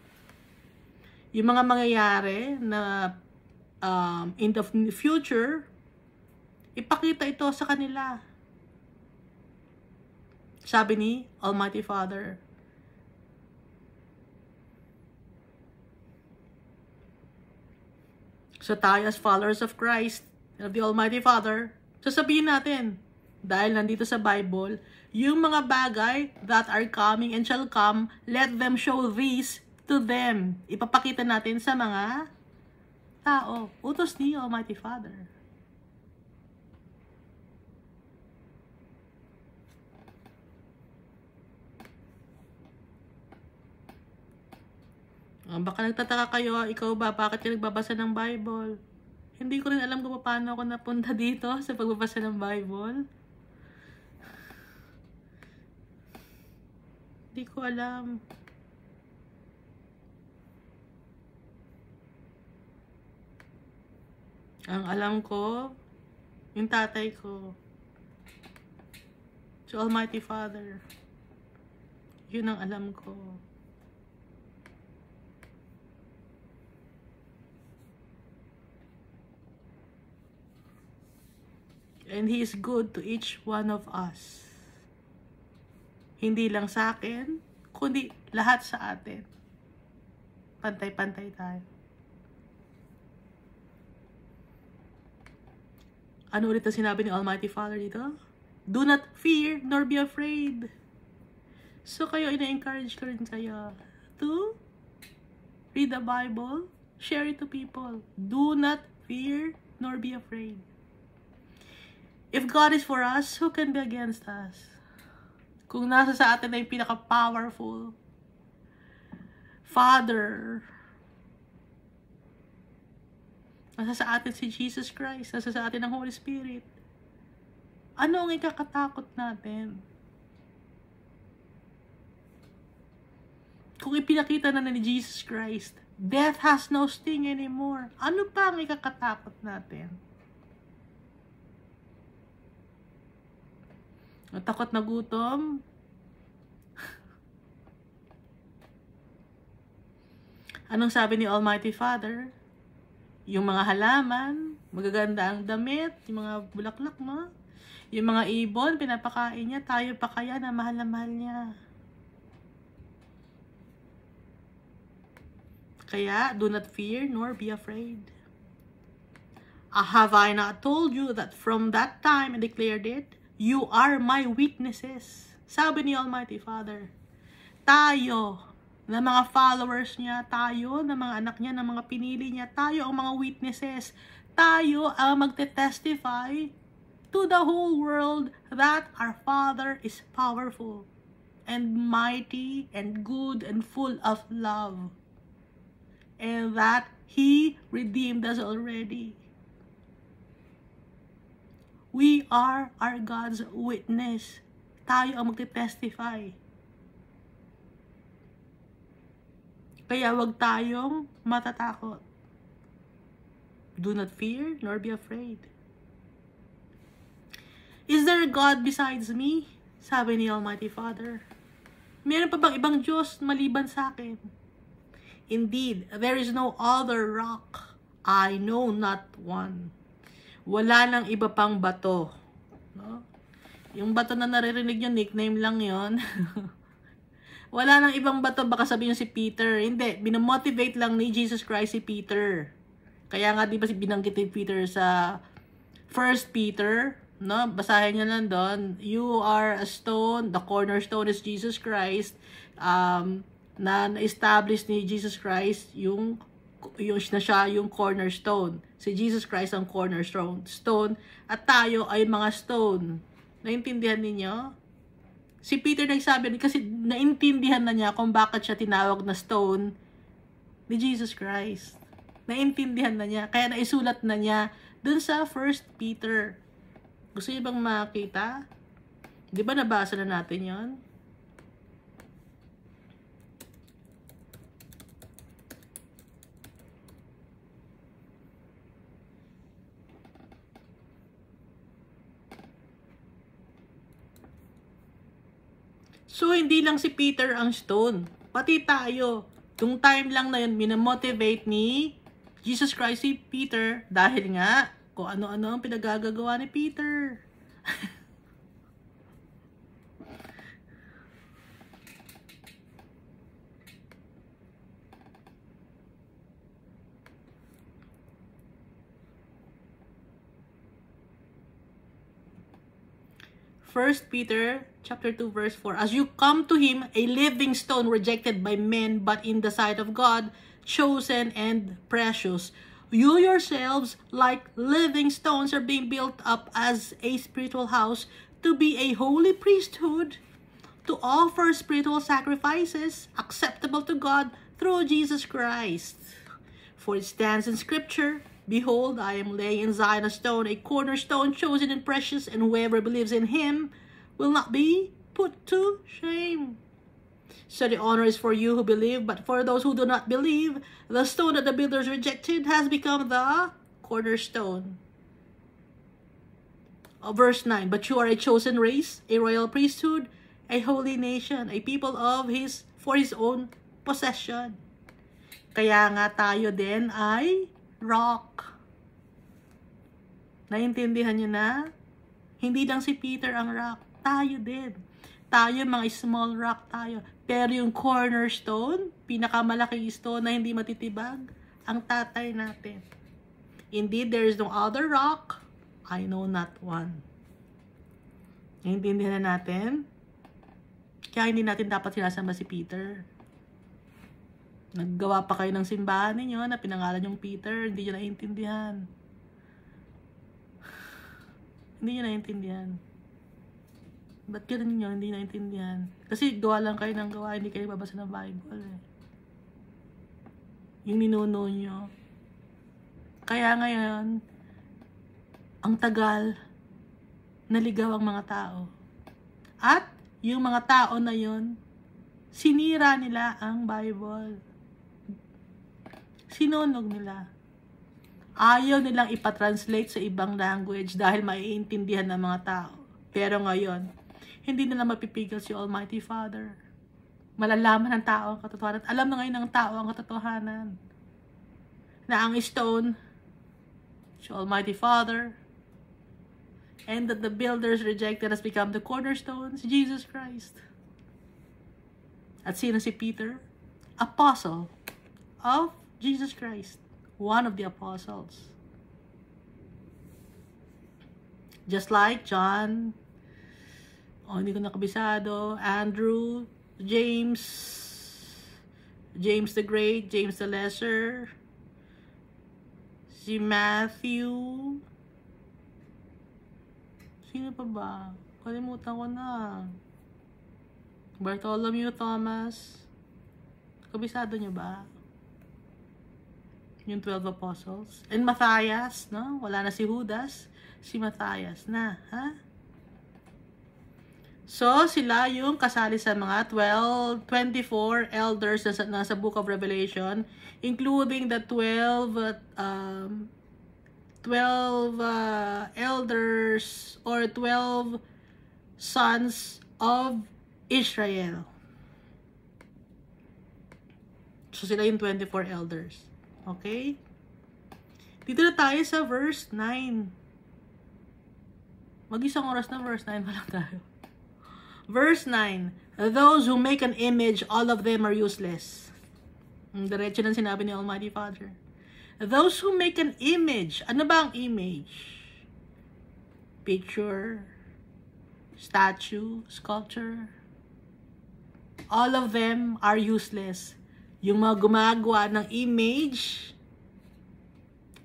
Yung mga mangyayari na in the future, ipakita ito sa kanila. Sabi ni Almighty Father. So tayo as followers of Christ, of the Almighty Father, sasabihin natin, dahil nandito sa Bible, yung mga bagay that are coming and shall come, let them show these to them. Ipapakita natin sa mga tao. Utos ni Almighty Father. Baka nagtataka kayo, ikaw ba, bakit ka nagbabasa ng Bible? Hindi ko rin alam kung paano ako napunta dito sa pagbabasa ng Bible. Hindi ko alam. Ang alam ko, yung tatay ko, si Almighty Father. Yun ang alam ko. And He is good to each one of us. Hindi lang sa akin, kundi lahat sa atin. Pantay-pantay tayo. Ano ulit ang sinabi ni Almighty Father dito? Do not fear nor be afraid. So kayo, ina-encourage ko rin kayo to read the Bible, share it to people. Do not fear nor be afraid. If God is for us, who can be against us? Kung nasa sa atin na yung pinaka-powerful Father, nasa sa atin si Jesus Christ, nasa sa atin ang Holy Spirit, ano ang ikakatakot natin? Kung ipinakita na ni Jesus Christ, death has no sting anymore, ano pa ang ikakatakot natin? Takot na gutom? Anong sabi ni Almighty Father? Yung mga halaman, magaganda ang damit, yung mga bulaklak, no? Yung mga ibon, pinapakain niya, tayo pa kaya na mahal niya. Kaya, do not fear nor be afraid. Have I not told you that from that time I declared it? You are my witnesses. Sabi ni Almighty Father. Tayo, na mga followers niya, tayo, na mga anak niya, na mga pinili niya, tayo ang mga witnesses. Tayo ang magte-testify to the whole world that our Father is powerful and mighty and good and full of love. And that He redeemed us already. We are our God's witness. Tayo ang magte-testify. Kaya wag tayong matatakot. Do not fear nor be afraid. Is there a God besides me? Sabi ni Almighty Father. Meron pa bang ibang Diyos maliban sa akin? Indeed, there is no other rock. I know not one. Wala nang iba pang bato. No? Yung bato na naririnig nyo, nickname lang yon. Wala nang ibang bato, baka sabihin si Peter. Hindi, binamotivate lang ni Jesus Christ si Peter. Kaya nga di ba binanggit ni Peter sa 1 Peter, no? Basahin niyo lang doon. You are a stone, the cornerstone is Jesus Christ. Na na-establish ni Jesus Christ yung na siya yung cornerstone. Si Jesus Christ ang cornerstone. At tayo ay mga stone. Naintindihan ninyo? Si Peter nagsabi kasi naintindihan na niya kung bakit siya tinawag na stone ni Jesus Christ. Naintindihan na niya. Kaya naisulat na niya dun sa 1 Peter. Gusto niyo bang makita? Di ba nabasa na natin yon? So, hindi lang si Peter ang stone. Pati tayo. Tung time lang na yun, minamotivate ni Jesus Christ si Peter dahil nga kung ano-ano ang pinagagagawa ni Peter. First Peter chapter 2 verse 4. As you come to him, a living stone rejected by men, but in the sight of God, chosen and precious. You yourselves, like living stones, are being built up as a spiritual house to be a holy priesthood, to offer spiritual sacrifices acceptable to God through Jesus Christ. For it stands in Scripture, behold, I am laying in Zion a stone, a cornerstone, chosen and precious, and whoever believes in him will not be put to shame. So the honor is for you who believe, but for those who do not believe, the stone that the builders rejected has become the cornerstone. Verse 9, but you are a chosen race, a royal priesthood, a holy nation, a people for His own possession. Kaya nga tayo din ay rock. Naintindihan nyo na? Hindi lang si Peter ang rock. Tayo din. Tayo, mga small rock tayo. Pero yung cornerstone, pinakamalaking stone na hindi matitibag, ang tatay natin. Indeed, there is no other rock. I know not one. Naintindihan na natin? Kaya hindi natin dapat sinasama si Peter. Naggawa pa kayo ng simbahan ninyo na pinangalan yung Peter, hindi nyo naiintindihan. Hindi nyo naiintindihan. Ba't ganun nyo hindi naiintindihan? Kasi gawa lang kayo ng gawa, hindi kayo babasa ng Bible eh. Yung ninuno nyo. Kaya ngayon, ang tagal, naligaw ang mga tao. At yung mga tao na yun, sinira nila ang Bible. Sinunog nila. Ayaw nilang ipatranslate sa ibang language dahil maiintindihan ng mga tao. Pero ngayon, hindi nila mapipigil si Almighty Father. Malalaman ng tao ang katotohanan. Alam na ngayon ng tao ang katotohanan. Na ang stone, si Almighty Father, and that the builders rejected has become the cornerstone, si Jesus Christ. At sino si Peter? Apostle of Jesus Christ. One of the apostles. Just like John, hindi ko nakabisado, Andrew, James the Great, James the Lesser, si Matthew, sino pa ba? Kalimutan ko na. Bartholomew, Thomas, kabisado niyo ba? Yung 12 apostles. And Matthias, no? Wala na si Judas. Si Matthias na, ha? So, sila yung kasali sa mga 24 elders na sa Book of Revelation, including the 12 elders or 12 sons of Israel. So, sila yung 24 elders. Okay? Dito na tayo sa verse 9. Mag-isang oras na verse 9 pa lang tayo. Verse 9. Those who make an image, all of them are useless. Diretso ng sinabi ni Almighty Father. Those who make an image. Ano ba ang image? Picture, statue, sculpture. All of them are useless. Yung mga gumagawa ng image,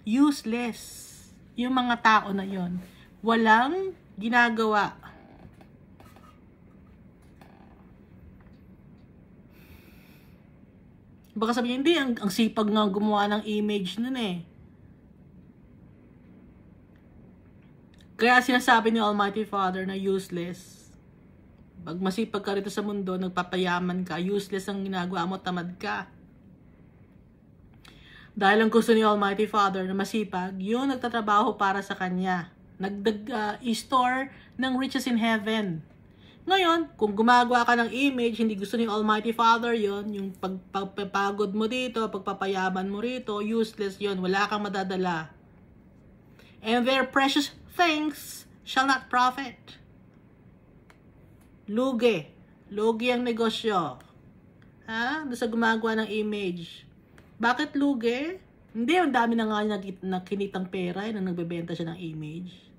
useless. Yung mga tao na yon, walang ginagawa. Baka sabihin, hindi, ang sipag nga gumawa ng image nun eh. Kaya sinasabi ni Almighty Father na useless. Pag masipag ka rito sa mundo, nagpapayaman ka, useless ang ginagawa mo, tamad ka. Dahil ang gusto ni Almighty Father na masipag, yung nagtatrabaho para sa Kanya. Nag-store ng riches in heaven. Ngayon, kung gumagawa ka ng image, hindi gusto ni Almighty Father yon, yung pagpapagod mo dito, pagpapayaman mo rito, useless yon, wala kang madadala. And their precious things shall not profit. Lugi ang negosyo. Ha? Doon sa gumagawa ng image. Bakit lugi? Hindi, ang dami na nga nakinitang pera na nagbebenta siya ng image.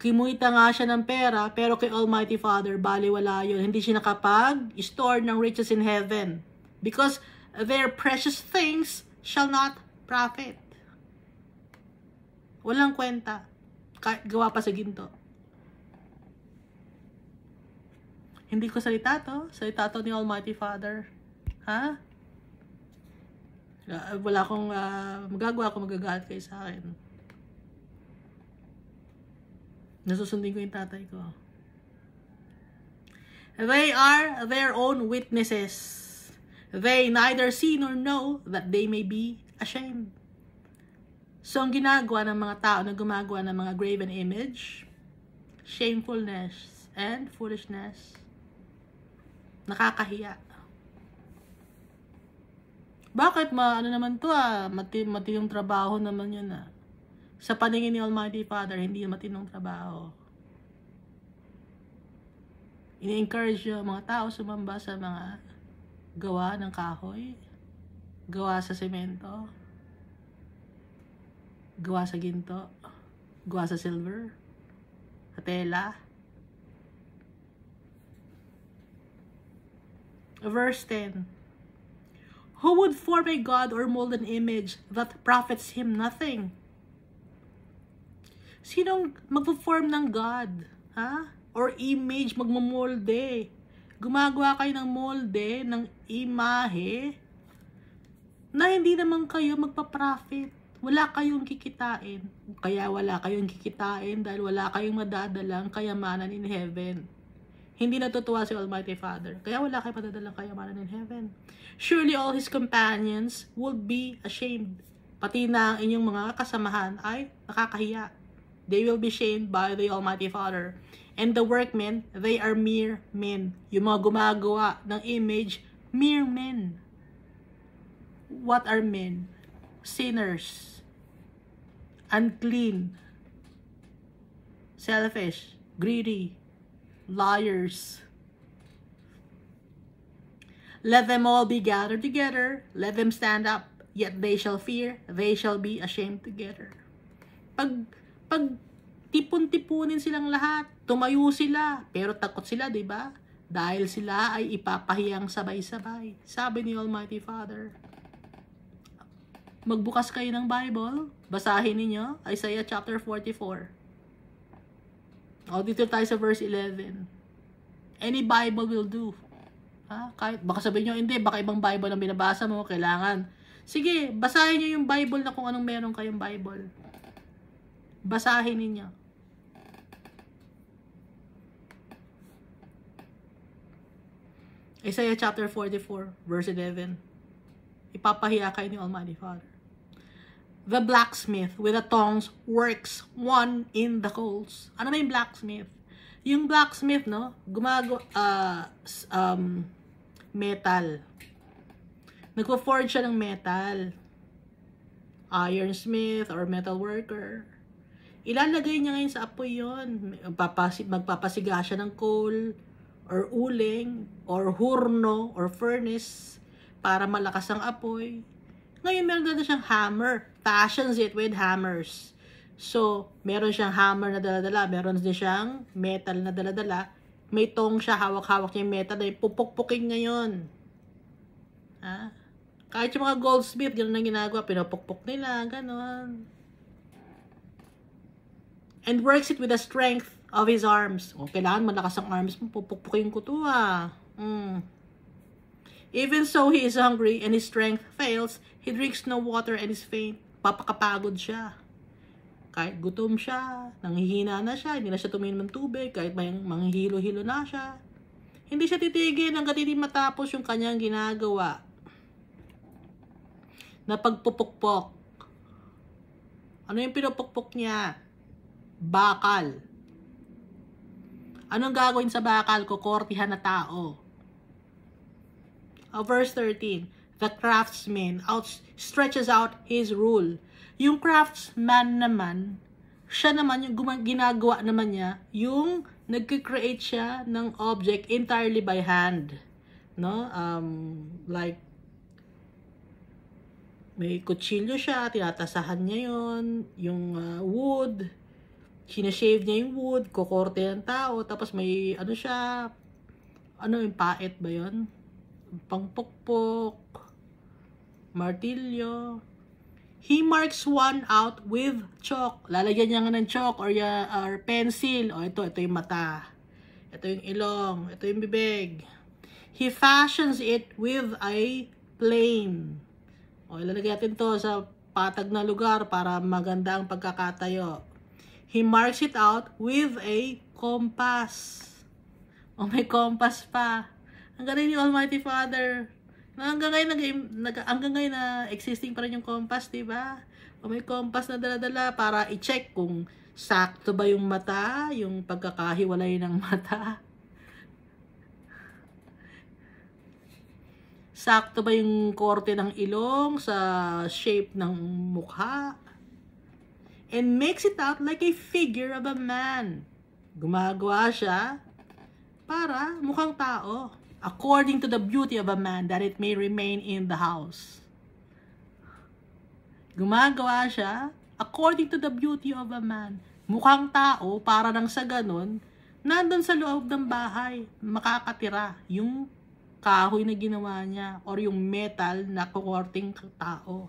Kimuita nga siya ng pera, pero kay Almighty Father, baliwala yun. Hindi siya nakapag-store ng riches in heaven. Because their precious things shall not profit. Walang kwenta. Gawa pa sa ginto. Hindi ko salita to. Salita to ni Almighty Father. Ha? Wala akong magagawa kung magagalit kayo sa akin. Nasusundin ko yung tatay ko. They are their own witnesses. They neither see nor know that they may be ashamed. So, ang ginagawa ng mga tao na gumagawa ng mga graven image, shamefulness and foolishness. Nakakahiya. Bakit? Ano naman to matinong trabaho naman yun Sa paningin ni Almighty Father, hindi matinong trabaho. Ini-encourage yung mga tao sumamba sa mga gawa ng kahoy, gawa sa semento, gawa sa ginto, gawa sa silver, sa tela. Verse 10. Who would form a god or mold an image that profits him nothing? Sinong magpo-form ng God? Or image, magmamolde? Gumagawa kayo ng molde, ng imahe, na hindi naman kayo magpa-profit. Wala kayong kikitain. Kaya wala kayong kikitain dahil wala kayong madadalang kayamanan in heaven. Hindi natutuwa si Almighty Father. Kaya wala kayong madadalang kayamanan in heaven. Surely all His companions will be ashamed. Pati na ang inyong mga kasamahan ay nakakahiya. They will be shamed by the Almighty Father. And the workmen, they are mere men. Yung mga gumagawa ng image, mere men. What are men? Sinners. Unclean. Selfish. Greedy. Liars. Let them all be gathered together. Let them stand up. Yet they shall fear. They shall be ashamed together. Pag tipon-tipunin silang lahat, tumayo sila, pero takot sila, di ba? Dahil sila ay ipapahiyang sabay-sabay. Sabi ni Almighty Father. Magbukas kayo ng Bible, basahin niyo Isaiah chapter 44. Dito tayo sa verse 11. Any Bible will do. Kahit, baka sabihin nyo, hindi, baka ibang Bible ang binabasa mo, kailangan. Sige, basahin niyo yung Bible na kung anong meron kayong Bible. Basahin ninyo. Isaiah chapter 44, verse 11. Ipapahiya kayo ni Almighty Father. The blacksmith with the tongs works one in the coals. Ano na yung blacksmith? Yung blacksmith, gumagawa, metal. Nagpo-forge siya ng metal. Ironsmith or metal worker. Ilalagay niya ngayon sa apoy yun. Magpapasiga siya ng coal, or uling, or hurno, or furnace, para malakas ang apoy. Ngayon, meron na siyang hammer. Fashions it with hammers. So, meron siyang hammer na daladala. Meron din siyang metal na daladala. May tong siya, hawak-hawak niya yung metal na pupukpukin ngayon. Kahit yung mga goldsmith, gano'n ang ginagawa. Pinupukpuk nila, gano'n. And works it with the strength of his arms. Kailangan malakas ang arms mo, pupukpukin ko to Even so, he is hungry and his strength fails. He drinks no water and is faint. Papakapagod siya. Kahit gutom siya, nanghihina na siya, hindi na siya tuminom ng tubig, kahit may manghihilo-hilo na siya. Hindi siya titigil hanggat hindi matapos yung kanyang ginagawa. Na pagpupukpok. Ano yung pinupukpok niya? Bakal. Anong gagawin sa bakal? Kukortihan na tao. Verse 13. The craftsman stretches out his rule. Yung craftsman naman, siya naman, yung ginagawa naman niya, yung nagkikreate siya ng object entirely by hand. Like, may kutsilyo siya, tinatasahan niya yun, yung wood, sinashave niya yung wood, kukorte ng tao, tapos may, yung pait ba yun? Pangpukpok, martilyo. He marks one out with chalk. Lalagyan niya nga ng chalk or pencil. Ito yung mata. Ito yung ilong. Ito yung bibig. He fashions it with a plane. Ilalagay natin to sa patag na lugar para maganda ang pagkakatayo. He marks it out with a compass. May compass pa. Ang galing ni Almighty Father. Hanggang ngayon na existing pa rin yung compass, diba? O may compass na dala-dala para i-check kung sakto ba yung mata, yung pagkakahiwalay ng mata. Sakto ba yung korte ng ilong sa shape ng mukha? And makes it out like a figure of a man. Gumagawa siya para mukhang tao. According to the beauty of a man, that it may remain in the house. Gumagawa siya according to the beauty of a man. Mukhang tao, para nang sa ganun, nandun sa loob ng bahay, makakatira yung kahoy na ginawa niya or yung metal na kukorting tao.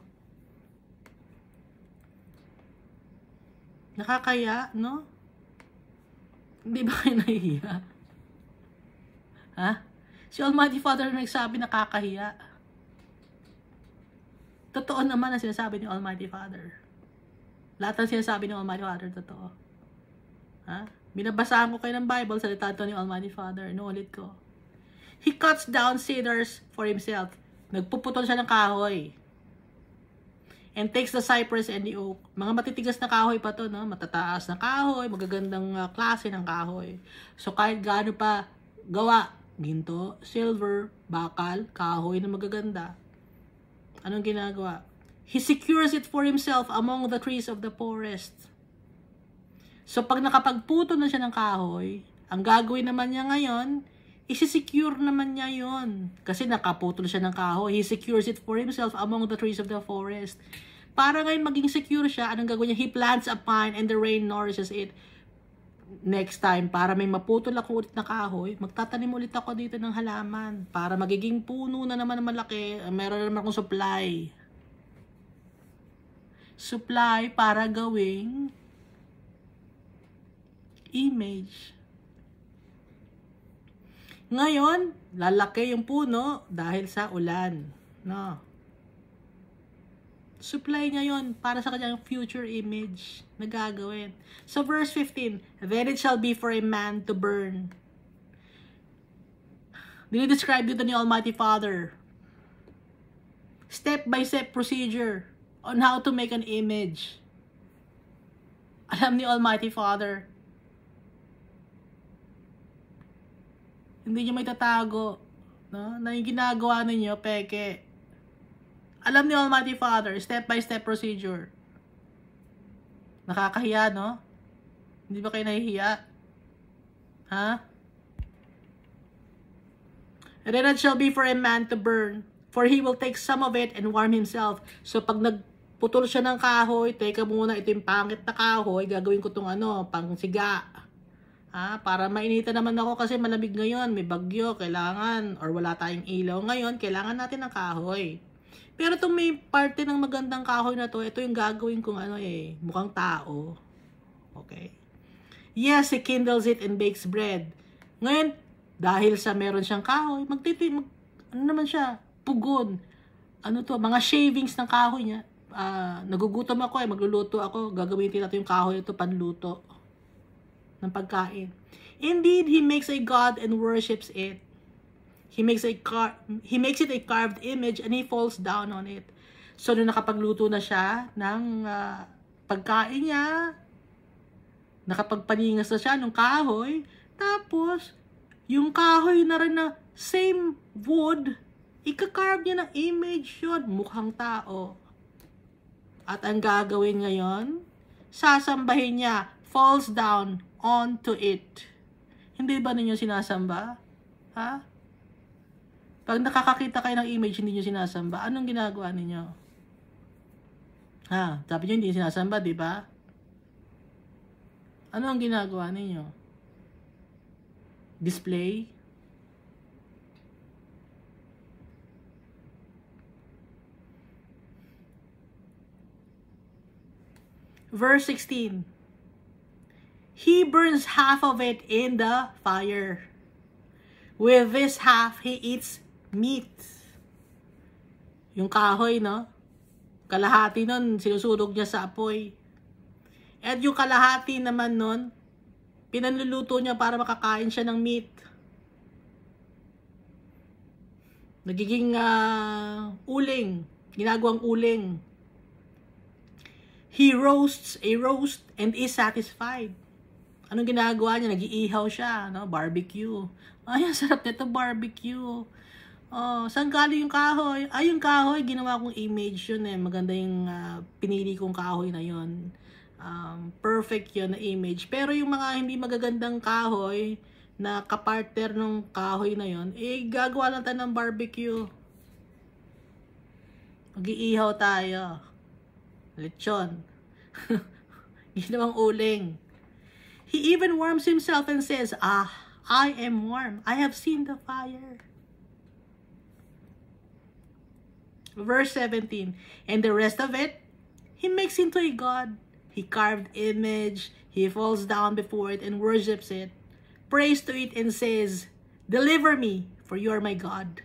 Nakakaya, no? Hindi ba kayo nahihiya? Ha? Si Almighty Father na nagsabi nakakahiya. Totoo naman ang sinasabi ni Almighty Father. Lahat ng sinasabi ni Almighty Father, totoo. Ha? Binabasahan ko kayo ng Bible, salita ito ni Almighty Father. Inuulit ko. He cuts down cedars for himself. Nagpuputol siya ng kahoy. And takes the cypress and the oak. Mga matitigas na kahoy pa to, no? Matataas na kahoy, magagandang klase ng kahoy. So kahit gaano pa gawa, ginto, silver, bakal, kahoy na magaganda. Anong ginagawa? He secures it for himself among the trees of the forest. So pag nakapagputo na siya ng kahoy, ang gagawin naman niya ngayon, isi-secure naman niya yon. Kasi nakaputol siya ng kahoy. He secures it for himself among the trees of the forest. Para ngayon maging secure siya, anong gagawin niya? He plants a pine and the rain nourishes it. Next time, para may maputol ako ulit na kahoy, magtatanim ulit ako dito ng halaman. Para magiging puno na naman na malaki, meron na naman akong supply. Supply para gawing image. Ngayon, lalaki yung puno dahil sa ulan. No. Supply niya yun para sa kanyang future image na gagawin. So verse 15, then it shall be for a man to burn. Dinidescribe dito ni Almighty Father. Step-by-step procedure on how to make an image. Alam ni Almighty Father. Hindi niyo may tatago. No? Na yung ginagawa ninyo, peke. Alam ni Almighty Father, step-by-step procedure. Nakakahiya, no? Hindi ba kayo nahihiya? Ha? And then it shall be for a man to burn, for he will take some of it and warm himself. So pag nagputol siya ng kahoy, teka muna, ito yung pangit na kahoy, gagawin ko itong pang siga. Ha? Para mainitan naman ako kasi malamig ngayon, may bagyo, kailangan, or wala tayong ilaw ngayon, kailangan natin ng kahoy. Pero itong may parte ng magandang kahoy na to, ito yung gagawin kong mukhang tao. Okay? Yes, he kindles it and bakes bread. Ngayon, dahil sa meron siyang kahoy, ano naman siya? Pugon. Ano to? Mga shavings ng kahoy niya. Nagugutom ako magluluto ako. Gagamitin natin yung kahoy ito panluto ng pagkain. Indeed, he makes a god and worships it. He makes it a carved image and he falls down on it. So, nung nakapagluto na siya ng pagkain niya, nakapagpaningas na siya ng kahoy, tapos, yung kahoy na rin na same wood, ika-carve niya ng image yun, mukhang tao. At ang gagawin ngayon, sasambahin niya, falls down onto it. Hindi ba ninyo sinasamba? Ha? Pag nakakakita kayo ng image, hindi nyo sinasamba, anong ginagawa ninyo? Ha? Sabi nyo, hindi sinasamba, di ba? Ano ang ginagawa ninyo? Display? Verse 16. He burns half of it in the fire. With this half, he eats meat. Yung kahoy, no? Kalahati nun, sinusunog niya sa apoy. At yung kalahati naman nun, pinanluluto niya para makakain siya ng meat. Nagiging uling. Ginagawang uling. He roasts a roast and is satisfied. Anong ginagawa niya? Nag-iihaw siya, no? Barbecue. Ay, ang sarap nito, barbecue. Oh, saan galing yung kahoy? Ay, yung kahoy, ginawa kong image yun eh. Maganda yung pinili kong kahoy na yun. Perfect yun na image. Pero yung mga hindi magagandang kahoy, na kapartner ng kahoy na yun, eh, gagawa lang tayo ng barbecue. Mag-iihaw tayo. Lechon. Ginawang uling. He even warms himself and says, I am warm. I have seen the fire. Verse 17. And the rest of it, he makes into a god. He carved image. He falls down before it and worships it. Prays to it and says, deliver me, for you are my God.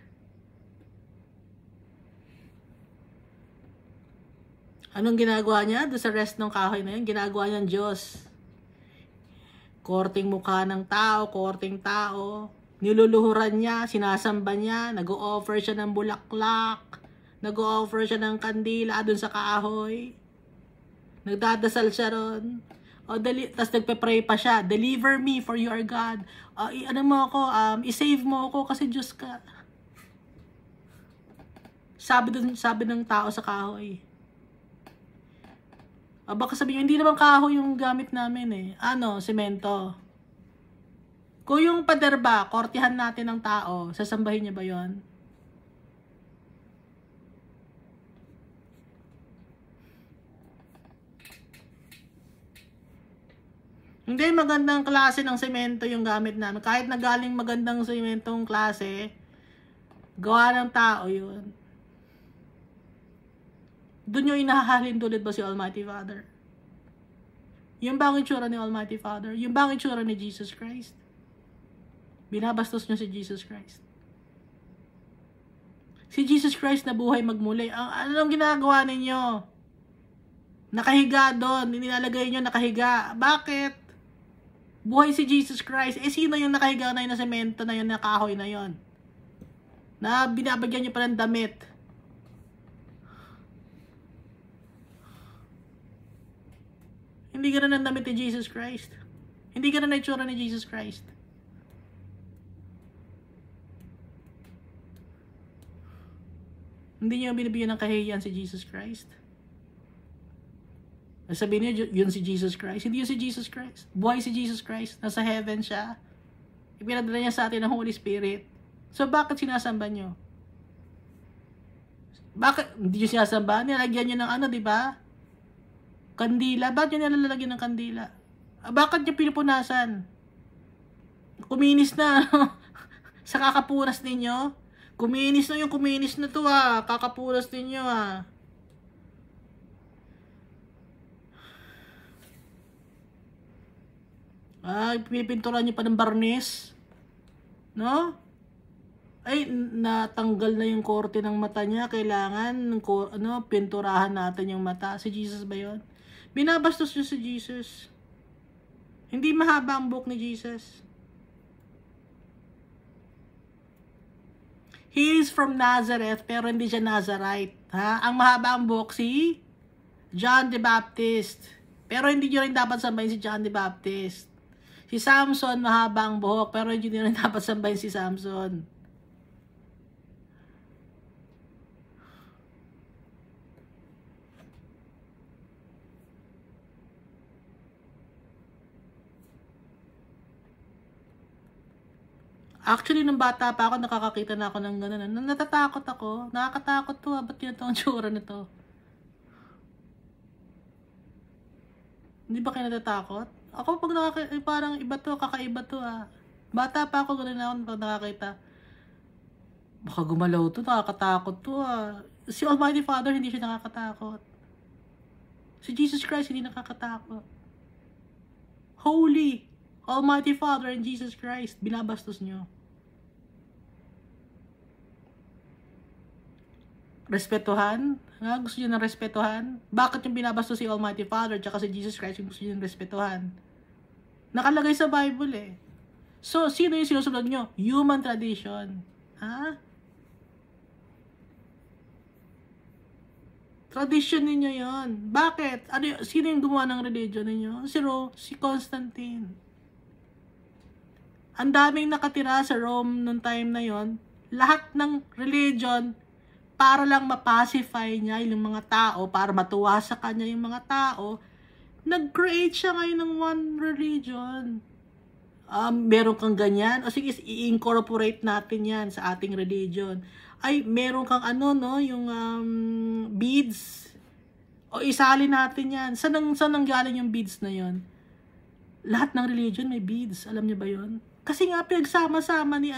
Anong ginagawa niya? Doon sa rest ng kahoy na yun, ginagawa niyang Diyos. Korting mukha ng tao, korting tao. Niluluhuran niya, sinasamba niya, nag-o-offer siya ng bulaklak, nag-o-offer siya ng kandila doon sa kahoy. Nagdadasal siya ron. Tapos nagpe-pray pa siya, deliver me for you are God. Ano mo ako, i-save mo ako kasi Diyos ka. Sabi ng tao sa kahoy. Baka sabihin, hindi naman kahoy yung gamit namin eh. Semento. Kung yung pader ba, kortihan natin ng tao, sasambahin niya ba yon? Hindi, magandang klase ng semento yung gamit namin. Kahit na galing magandang sementong klase, gawa ng tao yun. Doon yung inahahalin tulad ba si Almighty Father? Yung bang itsura ni Almighty Father? Yung bang itsura ni Jesus Christ? Binabastos nyo si Jesus Christ. Si Jesus Christ na buhay magmuli. Anong ginagawa ninyo? Nakahiga doon. Nilalagay nyo nakahiga. Bakit? Buhay si Jesus Christ. Sino yung nakahiga na yun na semento na yun, na kahoy na yun? Na binabagyan nyo pa ng damit. Hindi ka na ng damit ni Jesus Christ. Hindi ka na itsura ni Jesus Christ. Hindi niyo binibigyan ng kahihiyan si Jesus Christ. Sabihin niyo, yun si Jesus Christ. Hindi yun si Jesus Christ. Buhay si Jesus Christ. Nasa heaven siya. Ipinadala niya sa atin ng Holy Spirit. So, bakit sinasamba niyo? Bakit? Hindi niyo sinasamba? Nilagyan niyo ng di ba? Kandila. Bakit niyo nilalagyan ng kandila? Bakit niyo pinupunasan? Kuminis na. Sa kakapunas ninyo. Kuminis na yung kuminis na to kakapunas ninyo Pinipinturan niyo pa ng barnis. No? Ay, natanggal na yung korte ng mata niya. Kailangan, pinturahan natin yung mata. Si Jesus ba yun? Binabastos niyo si Jesus. Hindi mahaba ang buhok ni Jesus. He is from Nazareth, pero hindi siya Nazarite. Ang mahaba ang buhok si John the Baptist. Pero hindi nyo rin dapat sambahin si John the Baptist. Si Samson, mahaba ang buhok, pero hindi nyo rin dapat sambahin si Samson. Actually, nung bata pa ako, nakakakita na ako ng gano'n. Natatakot ako. Nakakatakot to. Ba't yun ito ang tsura nito? Hindi ba kayo natatakot? Ako pag nakakita, parang iba to, kakaiba to Bata pa ako, gano'n ako pag nakakita. Baka gumalaw to, nakakatakot to Si Almighty Father, hindi siya nakakatakot. Si Jesus Christ, hindi nakakatakot. Holy, Almighty Father and Jesus Christ, binabastos nyo. Respetuhan? Gusto nyo ng respetuhan? Bakit yung binabastos si Almighty Father tsaka si Jesus Christ yung gusto nyo ng respetuhan? Nakalagay sa Bible So, sino yung sinusunod nyo? Human tradition. Tradition ninyo yon. Bakit? Sino yung gumawa ng religion ninyo? Si Constantine. Ang daming nakatira sa Rome noong time na yon. Lahat ng religion para lang mapacify niya yung mga tao, para matuwa sa kanya yung mga tao. Nag-create siya ngayon ng one religion. Meron kang ganyan, o sige, i-incorporate natin yan sa ating religion. Ay, meron kang yung beads, o isali natin yan. Saan galing yung beads na yon? Lahat ng religion may beads, alam niyo ba yon? Kasi nga pinagsama-sama ni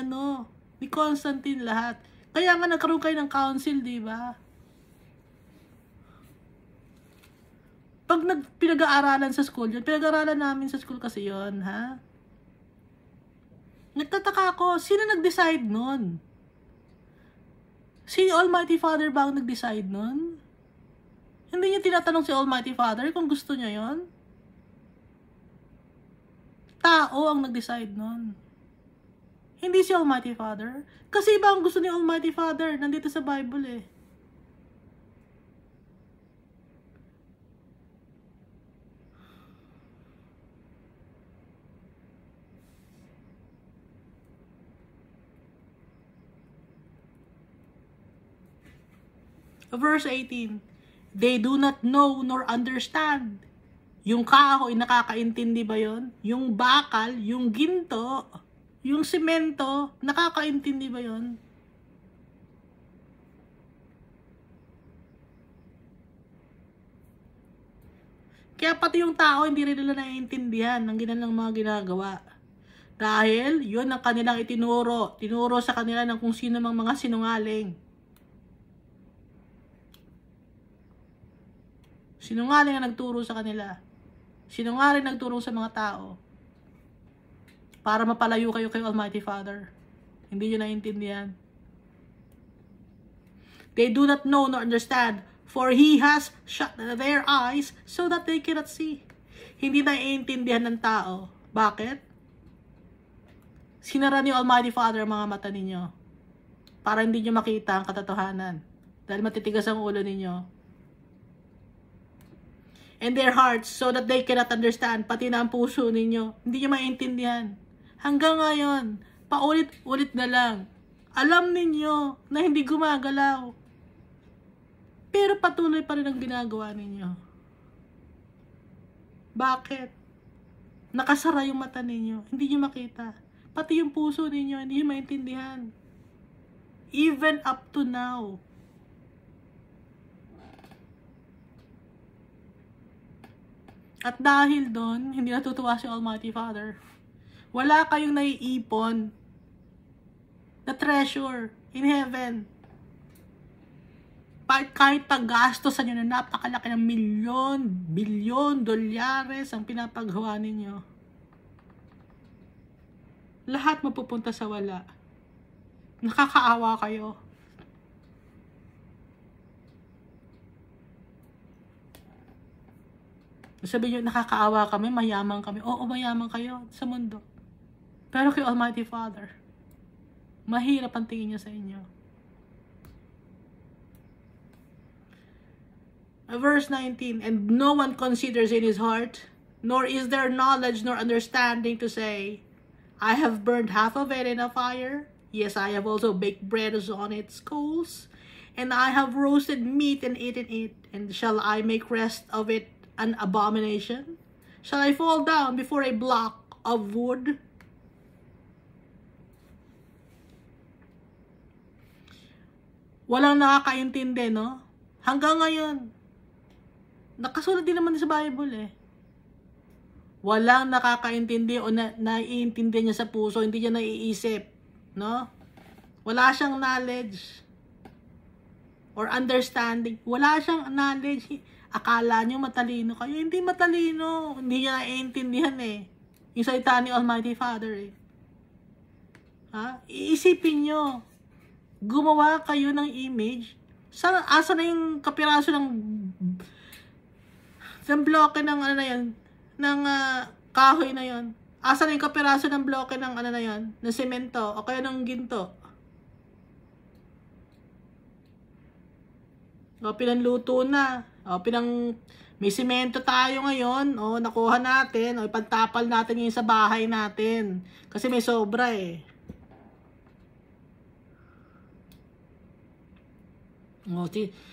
Constantine lahat. Kaya nga nagkaroon kayo ng council, di ba? Pag pinag-aaralan sa school yun, pinag-aaralan namin sa school kasi yon, ha? Nagtataka ako, sino nag-decide nun? Si Almighty Father ba ang nag-decide nun? Hindi niya tinatanong si Almighty Father kung gusto niya yon? Tao ang nag-decide nun. Hindi si Almighty Father. Kasi iba ang gusto ni Almighty Father. Nandito sa Bible eh. Verse 18, they do not know nor understand. Yung kahoy, nakakaintindi ba yon? Yung bakal, yung ginto, yung semento, nakakaintindi ba yon? Kaya pati yung tao, hindi rin nila naiintindihan ng ginanang mga ginagawa. Dahil, yun ang kanilang itinuro. Tinuro sa kanila ng kung sino mang mga sinungaling. Sinungaling ang nagturo sa kanila. Sinungaling nagturo sa mga tao. Para mapalayo kayo kay Almighty Father. Hindi nyo naiintindihan. They do not know nor understand, for He has shut their eyes so that they cannot see. Hindi naiintindihan ng tao. Bakit? Sinara ni Almighty Father ang mga mata ninyo. Para hindi nyo makita ang katotohanan. Dahil matitigas ang ulo ninyo. And their hearts, so that they cannot understand, pati na ang puso ninyo, hindi nyo maintindihan. Hanggang ngayon, paulit-ulit na lang, alam ninyo na hindi gumagalaw. Pero patuloy pa rin ang ginagawa ninyo. Bakit? Nakasara yung mata ninyo, hindi nyo makita. Pati yung puso ninyo, hindi nyo maintindihan. Even up to now. At dahil doon, hindi natutuwa si Almighty Father. Wala kayong naiipon na treasure in heaven. Kahit pag-gastosan nyo na napakalaki ng milyon, bilyon, dolyares ang pinapagawa ninyo. Lahat mapupunta sa wala. Nakakaawa kayo. Sabihin nyo, nakakaawa kami, mayaman kami. Oo, mayaman kayo sa mundo. Pero kay Almighty Father, mahirap ang tingin niya sa inyo. Verse 19, and no one considers in his heart, nor is there knowledge nor understanding to say, I have burned half of it in a fire. Yes, I have also baked bread on its coals. And I have roasted meat and eaten it. And shall I make rest of it an abomination? Shall I fall down before a block of wood? Walang nakakaintindi, no? Hanggang ngayon, nakasulat din naman sa Bible eh. Walang nakakaintindi o naiintindi niya sa puso, hindi niya naiisip, no? Wala siyang knowledge or understanding. Wala siyang knowledge. Akala nyo matalino kayo. Hindi matalino. Hindi niya naiintindihan eh. Yung salita ni Almighty Father eh. Ha? Iisipin nyo. Gumawa kayo ng image. Asa na yung kapiraso ng bloke ng ano na yun? Ng kahoy na yun? Asa na yung kapiraso ng bloke ng ano na yun? Ng semento o kaya ng ginto? O, pinanluto na. O, may simento tayo ngayon. O, nakuha natin. O, ipantapal natin ngayon sa bahay natin. Kasi may sobra eh. O,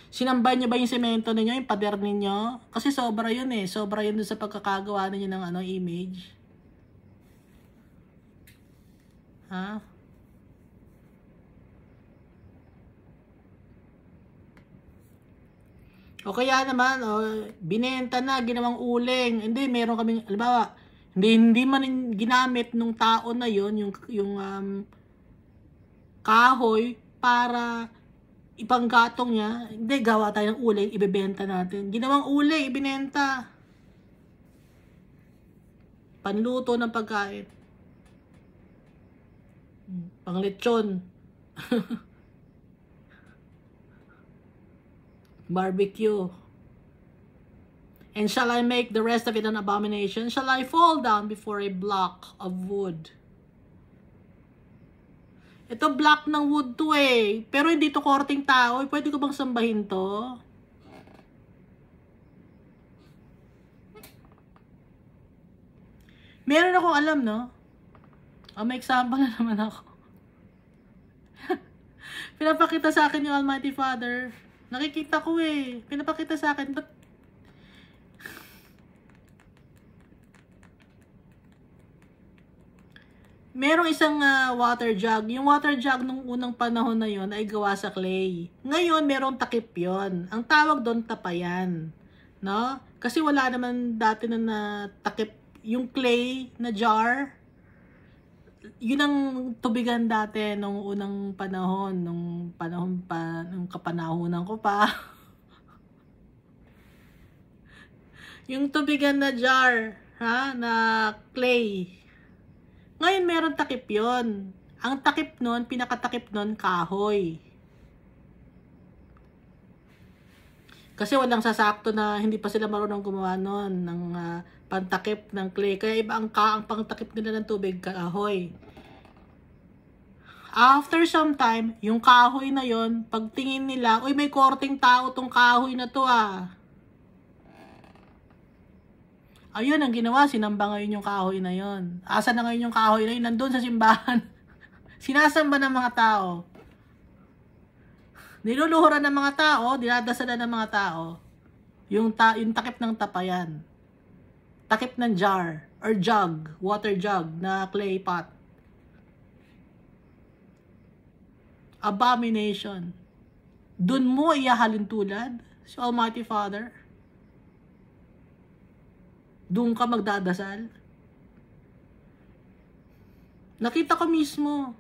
sinambay nyo ba yung semento ninyo, yung pader ninyo? Kasi sobra yun eh. Sobra yun dun sa pagkakagawa ninyo ng image. Ha? O kaya naman, binenta na, ginawang uling. Hindi, meron kaming, halimbawa, hindi man ginamit nung tao na yon yung kahoy para ipanggatong niya. Hindi, gawa tayo ng uling, ibebenta natin. Ginawang uling, ibinenta. Panluto ng pagkain. Panglechon. Barbecue. And shall I make the rest of it an abomination? Shall I fall down before a block of wood? Ito block ng wood to eh. Pero hindi to korting tao. Pwede ko bang sambahin to? Meron akong alam, no? May example na naman ako. Pinapakita sa akin yung Almighty Father. Nakikita ko eh. Pinapakita sa akin. But merong isang water jug. Yung water jug nung unang panahon na yon ay gawa sa clay. Ngayon, merong takip yon. Ang tawag doon, tapayan. No? Kasi wala naman dati na takip. Yung clay na jar, yun ang tubigan dati nung unang panahon, nung kapanahunan ko pa. Yung tubigan na jar, na clay. Ngayon meron takip yon. Ang takip nun, pinakatakip nun, kahoy. Kasi walang sasakto na hindi pa sila marunong gumawa nun ng pantakip ng clay. Kaya iba ang pangtakip nila ng tubig, kahoy. After some time, yung kahoy na yon, pagtingin nila, uy, may korting tao tong kahoy na to ah. Ayun, ang ginawa, sinamba ngayon yung kahoy na yon. Asa na ngayon yung kahoy na yun? Nandun sa simbahan. Sinasamba ng mga tao. Niluluhuran ng mga tao, dinadasalan ng mga tao. Yung takip ng tapayan. Takip ng jar or jug, water jug na clay pot. Abomination. Dun mo iyahalin tulad si Almighty Father. Dun ka magdadasal. Nakita ko mismo.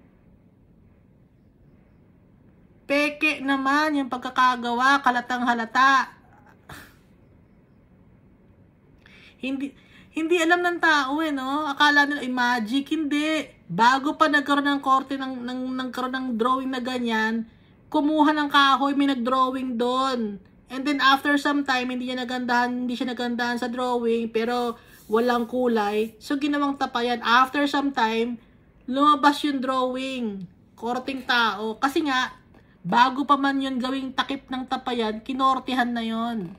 Peke naman yung pagkakagawa, kalatang halata. Hindi alam ng tao eh, no? Akala nila, magic, hindi. Bago pa nagkaroon ng korte, nagkaroon ng drawing na ganyan, kumuha ng kahoy, may nag-drawing doon. And then after some time, hindi siya nagandahan sa drawing, pero walang kulay. So ginawang tapayan. After some time, lumabas yung drawing. Korting tao. Kasi nga, bago pa man yun gawing takip ng tapayan, kinortihan na yun.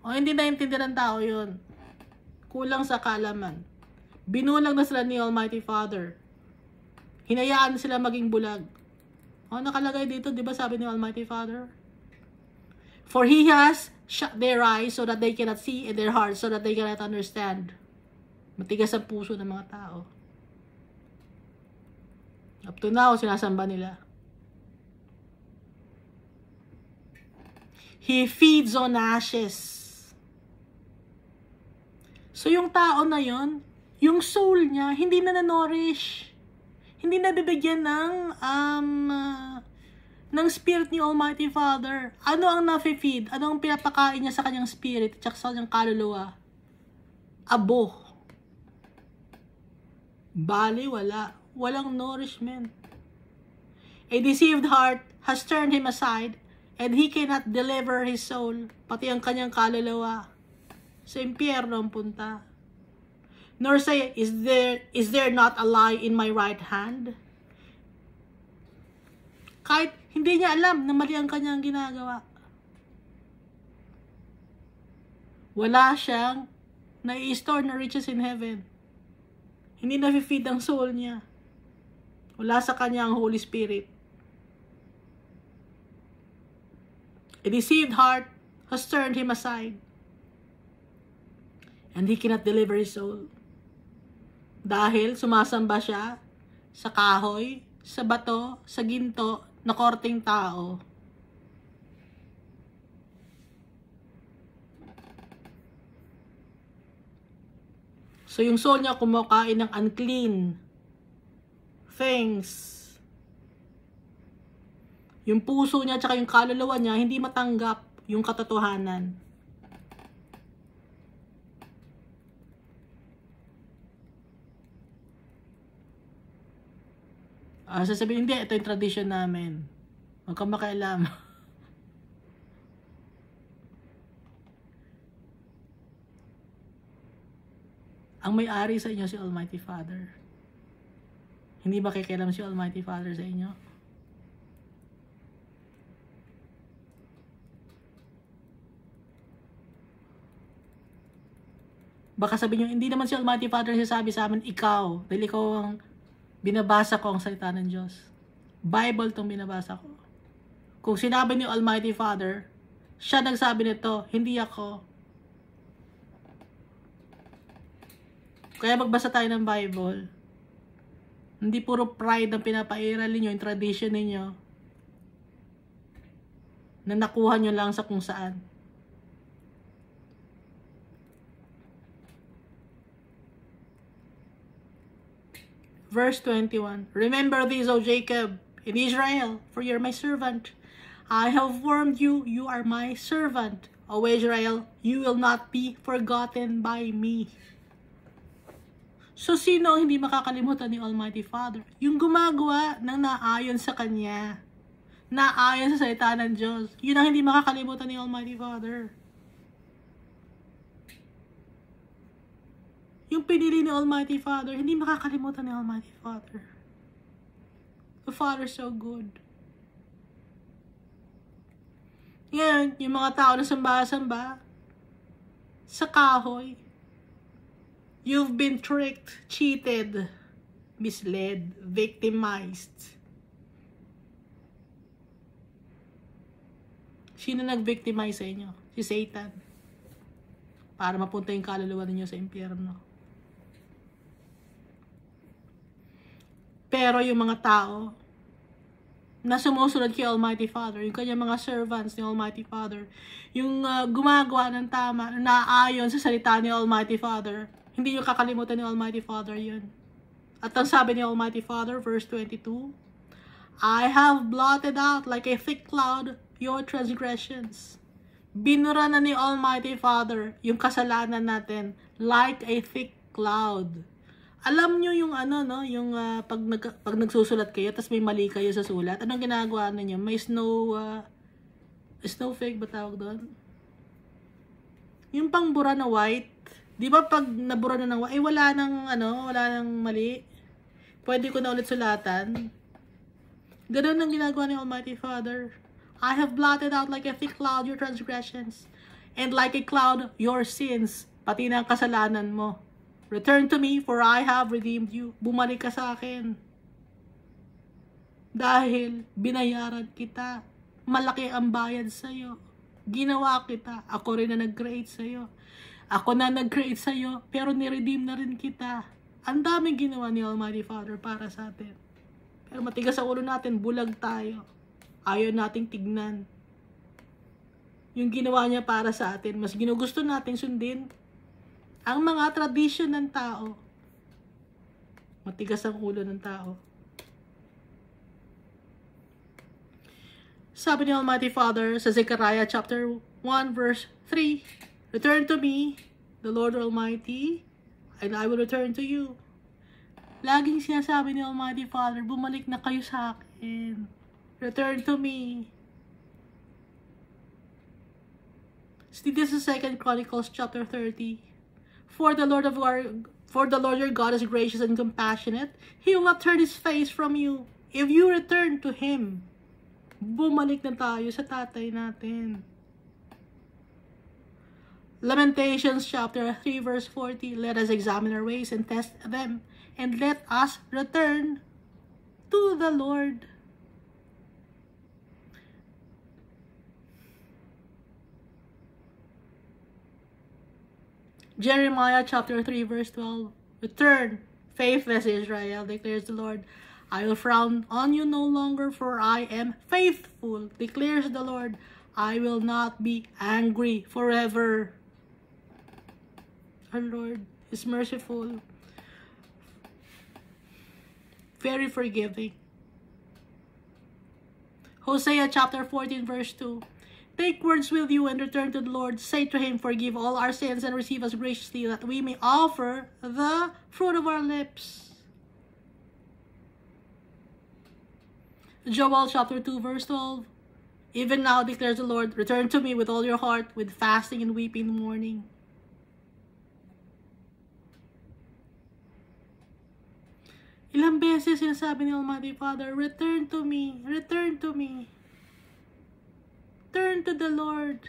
O hindi naintindihan ng tao yun. Kulang sa kaalaman. Binulag na sila ni Almighty Father. Hinayaan sila maging bulag. O nakalagay dito, di ba sabi ni Almighty Father? For He has shut their eyes so that they cannot see, and their hearts so that they cannot understand. Matigas ang puso ng mga tao. Up to now, sinasamba nila. He feeds on ashes. So yung tao na yon, yung soul niya, hindi na na-nourish. Hindi na bibigyan ng spirit ni Almighty Father. Ano ang na-feed? Ano ang pinapakain niya sa kanyang spirit at sa kanyang kaluluwa? Abo. Bali, wala. Walang nourishment. A deceived heart has turned him aside, and he cannot deliver his soul, pati ang kanyang kaluluwa. Sa impyerno ang punta. Nor say, is there not a lie in my right hand? Kahit hindi niya alam na mali ang kanyang ginagawa. Wala siyang nai-store na riches in heaven. Hindi na-feed ang soul niya. Wala sa kanya ang Holy Spirit. A deceived heart has turned him aside. And he cannot deliver his soul. Dahil sumasamba siya sa kahoy, sa bato, sa ginto, na korteng tao. So yung soul niya kumakain ng unclean things. Yung puso niya at yung kaluluwa niya hindi matanggap yung katotohanan. Sasabihin, hindi, ito yung tradition namin. Huwag kang makialam. Ang may-ari sa inyo si Almighty Father. Hindi ba kikialam si Almighty Father sa inyo? Baka sabihin nyo, hindi naman si Almighty Father sasabi sa amin, ikaw. Dahil ikaw ang binabasa ko ang salita ng Diyos. Bible tong binabasa ko. Kung sinabi ni Almighty Father, siya nagsabi nito, hindi ako. Kaya magbasa tayo ng Bible. Hindi puro pride ang pinapairal ninyo, yung tradition ninyo, na nakuha nyo lang sa kung saan. Verse 21, Remember this, O Jacob, and Israel, for you are my servant. I have formed you, you are my servant. O Israel, you will not be forgotten by me. So, sino ang hindi makakalimutan ni Almighty Father? Yung gumagawa ng naayon sa Kanya. Naayon sa salita ng Diyos. Yun ang hindi makakalimutan ni Almighty Father. Yung pinili ni Almighty Father, hindi makakalimutan ni Almighty Father. The Father is so good. Yan, yung mga tao na samba-samba sa kahoy. You've been tricked, cheated, misled, victimized. Sino nag-victimize sa inyo? Si Satan. Para mapunta yung kaluluwa ninyo sa impyerno. Pero yung mga tao na sumusunod kay Almighty Father, yung kanyang mga servants ni Almighty Father, yung gumagawa ng tama, naayon sa salita ni Almighty Father, hindi nyo kakalimutan ni Almighty Father yun. At ang sabi ni Almighty Father, verse 22, I have blotted out like a thick cloud your transgressions. Binura na ni Almighty Father yung kasalanan natin like a thick cloud. Alam nyo yung yung pag nagsusulat kayo, tapos may mali kayo sa sulat, anong ginagawa ninyo? May snowflake ba tawag doon? Yung pangbura na white, di ba pag nabura na ng white, wala nang mali. Pwede ko na ulit sulatan. Ganun ang ginagawa ni Almighty Father. I have blotted out like a thick cloud your transgressions, and like a cloud your sins, pati na ang kasalanan mo. Return to me, for I have redeemed you. Bumalik ka sa akin. Dahil binayaran kita. Malaki ang bayad sa'yo. Ginawa kita. Ako rin na nag-create sa'yo. Ako na nag-create sa'yo, pero ni-redeem na rin kita. Ang daming ginawa ni Almighty Father para sa atin. Pero matigas sa ulo natin, bulag tayo. Ayaw nating tignan. Yung ginawa niya para sa atin, mas ginugusto natin sundin ang mga tradisyon ng tao. Matigas ang ulo ng tao. Sabi ni Almighty Father sa Zechariah chapter 1 verse 3, Return to me, the Lord Almighty, and I will return to you. Laging sinasabi ni Almighty Father, bumalik na kayo sa akin. Return to me. This is 2 Chronicles chapter 30. For the Lord your God is gracious and compassionate. He will not turn His face from you. If you return to Him, bumalik na tayo sa tatay natin. Lamentations chapter 3 verse 40, let us examine our ways and test them, and let us return to the Lord. Jeremiah chapter 3 verse 12, return, faithless Israel, declares the Lord. I will frown on you no longer, for I am faithful, declares the Lord. I will not be angry forever. Our Lord is merciful, very forgiving. Hosea chapter 14 verse 2, take words with you and return to the Lord. Say to him, forgive all our sins and receive us graciously, that we may offer the fruit of our lips. Joel chapter 2 verse 12, even now declares the Lord, return to me with all your heart, with fasting and weeping in the morning. Ilang beses sinasabi ni Almighty Father, return to me, return to me. Turn to the Lord.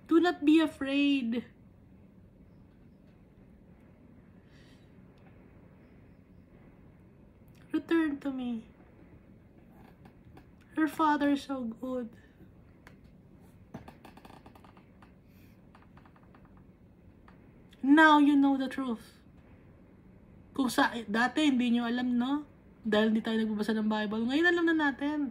Do not be afraid. Return to me. Your Father is so good. Now you know the truth. Kung dati hindi nyo alam, no? Dahil hindi tayo nagbabasa ng Bible. Ngayon alam na natin.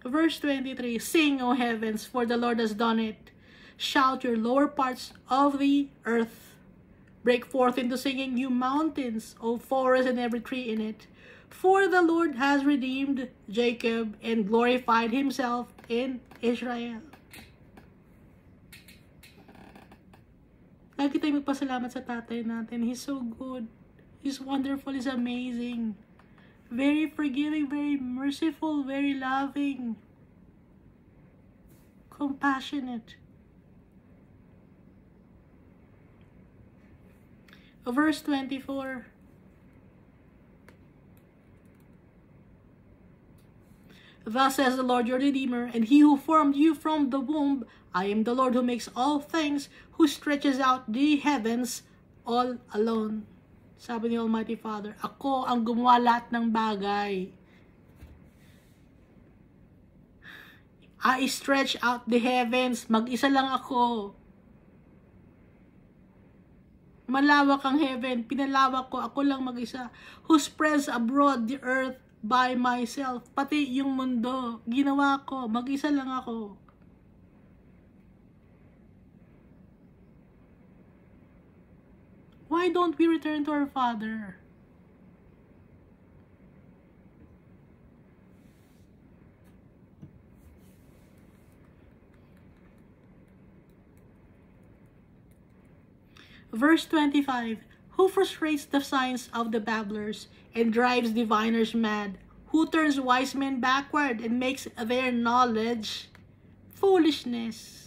Verse 23, sing, O heavens, for the Lord has done it. Shout your lower parts of the earth. Break forth into singing, you mountains, O forest and every tree in it. For the Lord has redeemed Jacob and glorified himself in Israel. Lagi tayong magpasalamat sa tatay natin. He's so good. He's wonderful. He's amazing. Very forgiving, very merciful, very loving, compassionate. Verse 24. Thus says the Lord your Redeemer, and He who formed you from the womb. I am the Lord who makes all things, who stretches out the heavens all alone. Sabi ni Almighty Father, ako ang gumawa lahat ng bagay. I stretch out the heavens. Mag-isa lang ako. Malawak ang heaven. Pinalawak ko. Ako lang mag-isa. Who spreads abroad the earth by myself. Pati yung mundo. Ginawa ko. Mag-isa lang ako. Why don't we return to our Father? Verse 25, who frustrates the signs of the babblers and drives diviners mad, who turns wise men backward and makes their knowledge foolishness.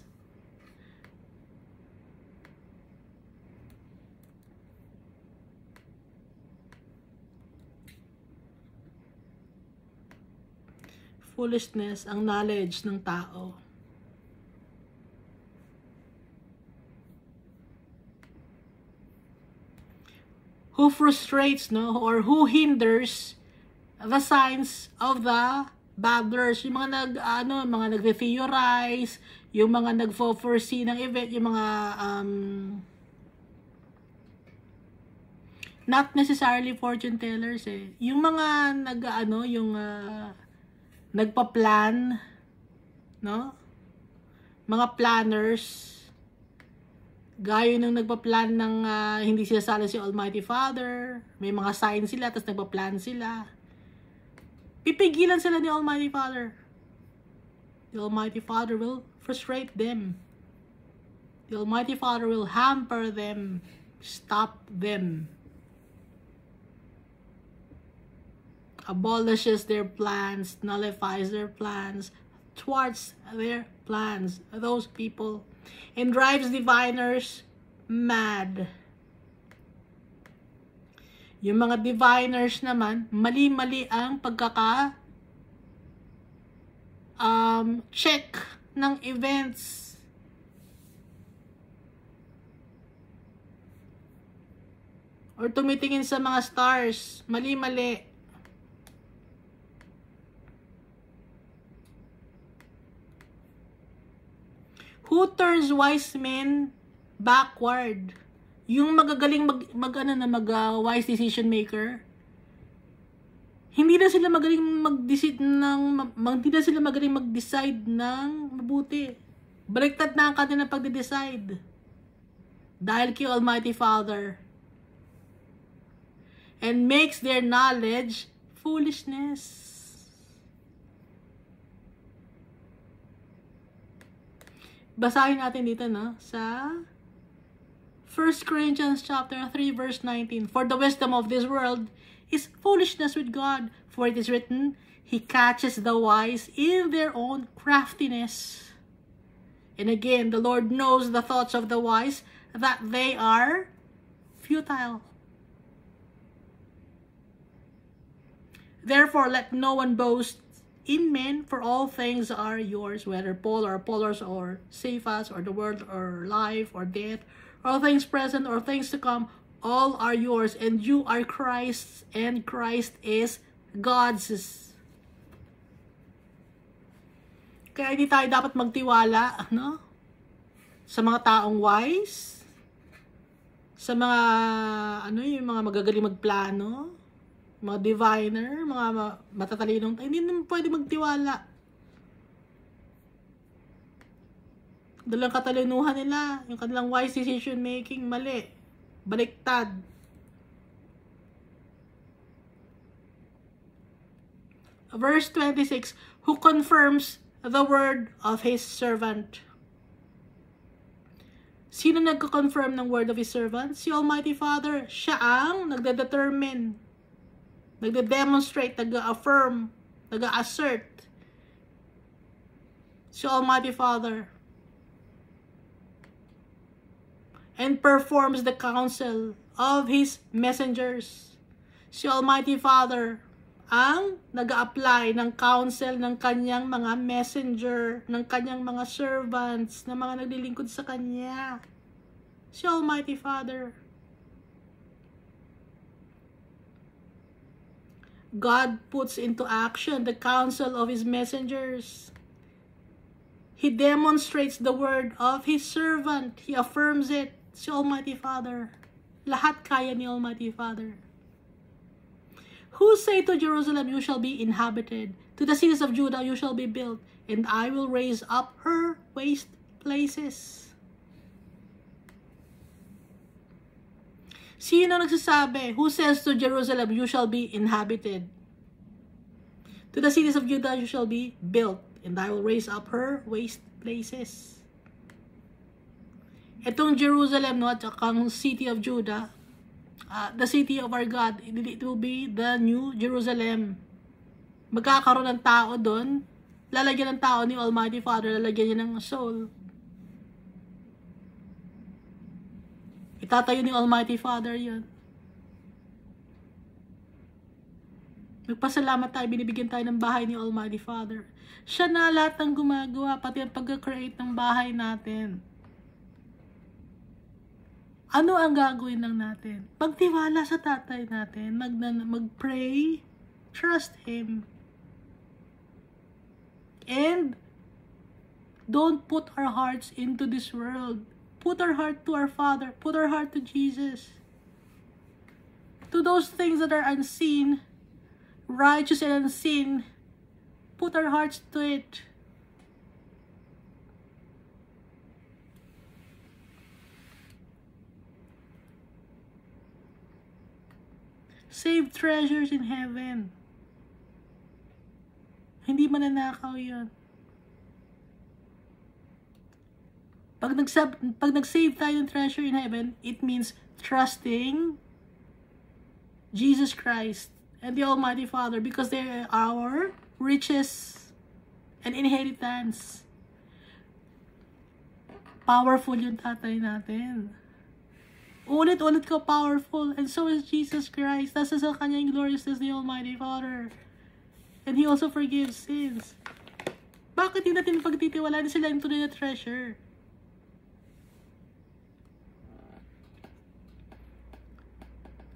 Foolishness ang knowledge ng tao. Who frustrates, no, or who hinders the signs of the babblers, yung mga mga nagve-theorize, yung mga nagfo-foresee ng event, yung mga not necessarily fortune tellers yung mga nagpa-plan, no? Mga planners, gaya nung nagpa-plan ng hindi sinasali si Almighty Father, may mga sign sila, tapos nagpa-plan sila. Pipigilan sila ni Almighty Father. The Almighty Father will frustrate them. The Almighty Father will hamper them, stop them. Abolishes their plans, nullifies their plans, thwarts their plans, those people, and drives diviners mad. Yung mga diviners naman, mali-mali ang check ng events. Or tumitingin sa mga stars. Mali-mali. Who turns wise men backward? Yung magagaling wise decision maker. Hindi na sila magaling mag-decide ng mabuti. Baliktad na ang kanilang pagde-decide. Dahil kay Almighty Father. And makes their knowledge foolishness. Basahin natin dito, no? Sa 1 Corinthians chapter 3, verse 19. For the wisdom of this world is foolishness with God. For it is written, He catches the wise in their own craftiness. And again, the Lord knows the thoughts of the wise, that they are futile. Therefore, let no one boast in men, for all things are yours, whether Paul or Apollos or Cephas or the world or life or death, all things present or things to come, all are yours, and you are Christ's, and Christ is God's. Kaya hindi tayo dapat magtiwala, no? Sa mga taong wise, sa mga yung mga magagaling magplano, mga diviner, mga matatalinong, hindi naman pwede magtiwala. Dalang katalinuhan nila, yung kanilang wise decision making, mali. Baliktad. Verse 26, who confirms the word of his servant. Sino nagko-confirm ng word of his servant? Si Almighty Father. Siya ang nagde-determine, nagde-demonstrate, nag-affirm, nag-assert. Si Almighty Father. And performs the counsel of His messengers. Si Almighty Father ang nag-apply ng counsel ng kanyang mga messenger, ng kanyang mga servants, na mga naglilingkod sa Kanya. Si Almighty Father. God puts into action the counsel of His messengers. He demonstrates the word of His servant. He affirms it. Si Almighty Father. Lahat kaya ni Almighty Father. Who say to Jerusalem, you shall be inhabited. To the cities of Judah, you shall be built. And I will raise up her waste places. Sino nagsasabi? Who says to Jerusalem, you shall be inhabited? To the cities of Judah, you shall be built. And I will raise up her waste places. Itong Jerusalem, no, at ang city of Judah, the city of our God, it will be the new Jerusalem. Magkakaroon ng tao doon, lalagyan ng tao ni Almighty Father, lalagyan niya ng soul. Itatayo ni Almighty Father yun. Magpasalamat tayo, binibigyan tayo ng bahay ni Almighty Father. Siya na lahat ng gumagawa, pati ang pag-create ng bahay natin. Ano ang gagawin lang natin? Magtiwala sa tatay natin, mag-pray, trust Him. And don't put our hearts into this world. Put our heart to our Father. Put our heart to Jesus. To those things that are unseen, righteous and unseen, put our hearts to it. Save treasures in heaven. Hindi mananakaw yun. Pag nag-save tayo ng treasure in heaven, it means trusting Jesus Christ and the Almighty Father, because they are our riches and inheritance. Powerful yung tatay natin. Ulit-ulit ko, powerful. And so is Jesus Christ. Nasa sa kanya yung gloriousness ni Almighty Father. And He also forgives sins. Bakit hindi natin pagtitiwalaan sila into the treasure?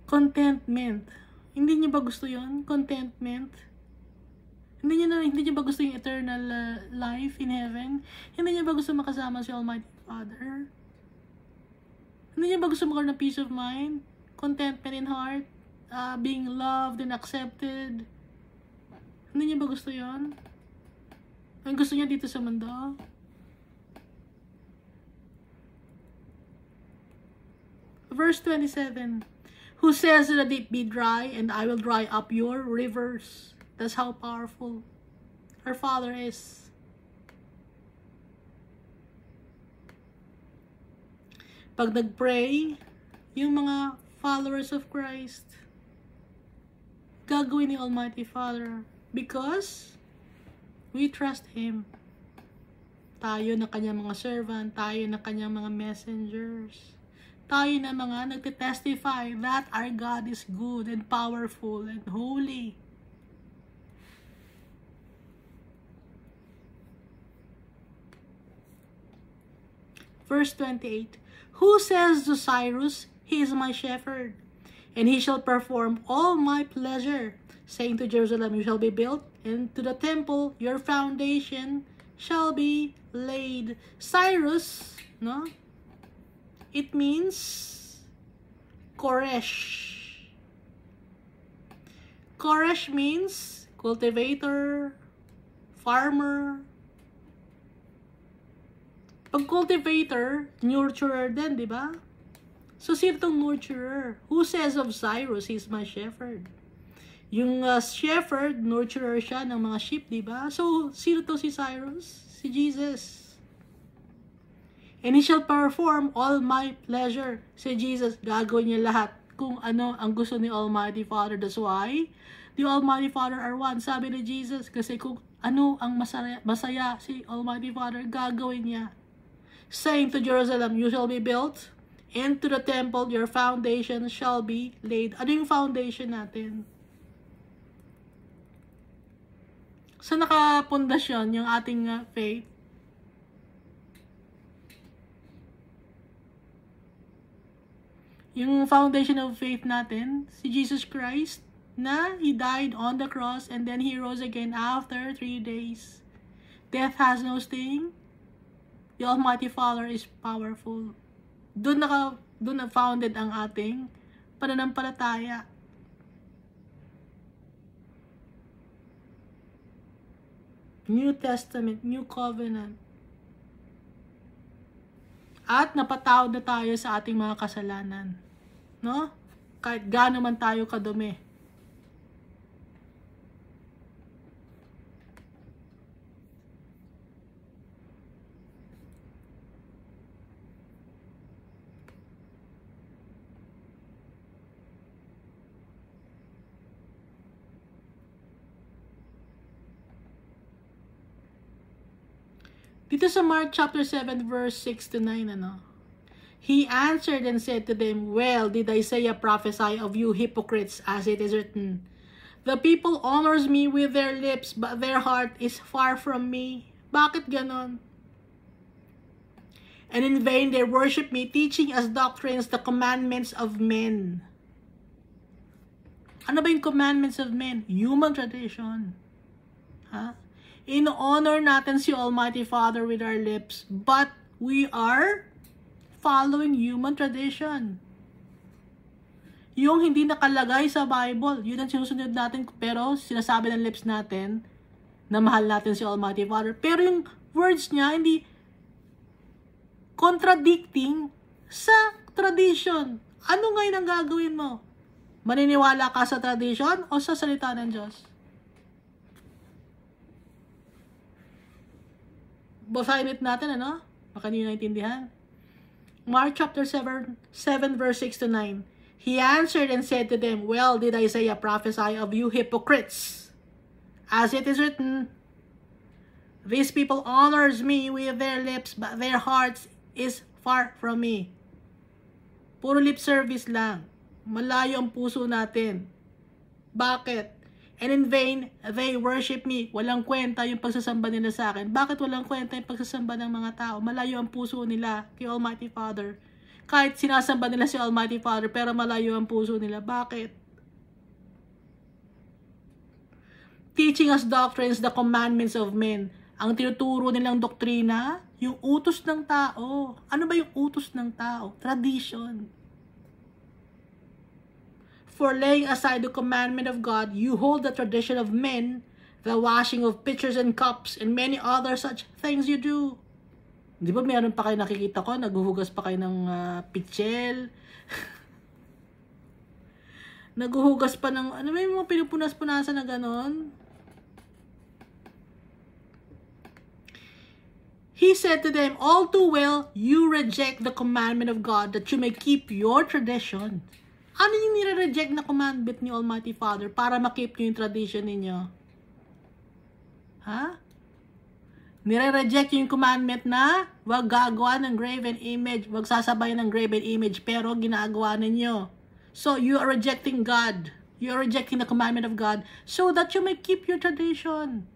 Contentment. Hindi niyo ba gusto yon? Contentment. Hindi niyo ba gusto yung eternal life in heaven? Hindi niyo ba gusto makasama si Almighty Father? Hindi niyo ba gusto magkaroon ng peace of mind? Contentment in heart? Being loved and accepted? Hindi niyo ba gusto yon? Ang gusto niya dito sa mundo? Verse 27. Who says to the deep, be dry, and I will dry up your rivers. That's how powerful our Father is. Pag nag-pray, yung mga followers of Christ, gagawin ni Almighty Father because we trust Him. Tayo na kanyang mga servant, tayo na kanyang mga messengers. Tayo na mga nagtitestify that our God is good and powerful and holy. Verse 28. Who says to Cyrus, he is my shepherd, and he shall perform all my pleasure, saying to Jerusalem, you shall be built, and to the temple, your foundation shall be laid. Cyrus, no? It means Koresh. Koresh means cultivator, farmer. Pag cultivator, nurturer din, di ba? So, sino itong nurturer? Who says of Cyrus, he's my shepherd? Yung shepherd, nurturer siya ng mga sheep, di ba? So, sino to si Cyrus? Si Jesus. And he shall perform all my pleasure. Si Jesus, gagawin niya lahat kung ano ang gusto ni Almighty Father. That's why the Almighty Father are one. Sabi ni Jesus, kasi kung ano ang masaya si Almighty Father, gagawin niya. Saying to Jerusalem, you shall be built, and to the temple, your foundation shall be laid. Ano yung foundation natin? Sa nakapundasyon yung ating faith? Yung foundation of faith natin, si Jesus Christ, na He died on the cross and then He rose again after 3 days. Death has no sting. The Almighty Father is powerful. Doon na founded ang ating pananampalataya. New Testament, New Covenant. At napatawad na tayo sa ating mga kasalanan. No? Kahit gaano man tayo kadumi. Dito sa Mark chapter 7 verse 6 to 9, ano? He answered and said to them, well, did Isaiah prophesy of you hypocrites, as it is written, the people honors me with their lips, but their heart is far from me. Bakit ganon? And in vain they worship me, teaching as doctrines the commandments of men. Ano ba yung commandments of men? Human tradition. Ha? In-honor natin si Almighty Father with our lips, but we are following human tradition. Yung hindi nakalagay sa Bible, yun ang sinusunod natin, pero sinasabi ng lips natin na mahal natin si Almighty Father. Pero yung words niya, hindi contradicting sa tradition. Ano ngayon ang gagawin mo? Maniniwala ka sa tradition o sa salita ng Diyos? Basahin natin, ano? Baka niyo naintindihan. Mark chapter 7 verse 6 to 9. He answered and said to them, well, did Isaiah prophesy of you hypocrites? As it is written, these people honors me with their lips, but their hearts is far from me. Puro lip service lang. Malayo ang puso natin. Bakit? And in vain, they worship me. Walang kwenta yung pagsasamba nila sa akin. Bakit walang kwenta yung pagsasamba ng mga tao? Malayo ang puso nila kay Almighty Father. Kahit sinasamba nila si Almighty Father, pero malayo ang puso nila. Bakit? Teaching us doctrines, the commandments of men. Ang tinuturo nilang doktrina, yung utos ng tao. Ano ba yung utos ng tao? Tradition. For laying aside the commandment of God, you hold the tradition of men, the washing of pitchers and cups, and many other such things you do. Di ba meron pa kayo nakikita ko, naghuhugas pa kayo ng pitchel? Naghuhugas pa ng, ano ba yung mga pinupunas-punasan na ganon? He said to them, all too well, you reject the commandment of God that you may keep your tradition. Ano yung nire-reject na commandment ni Almighty Father para makip nyo yung tradition ninyo? Ha? Nire-reject yung commandment na wag gagawa ng graven image, wag sasabay ng graven image, pero ginagawa ninyo. So, you are rejecting God. You are rejecting the commandment of God so that you may keep your tradition.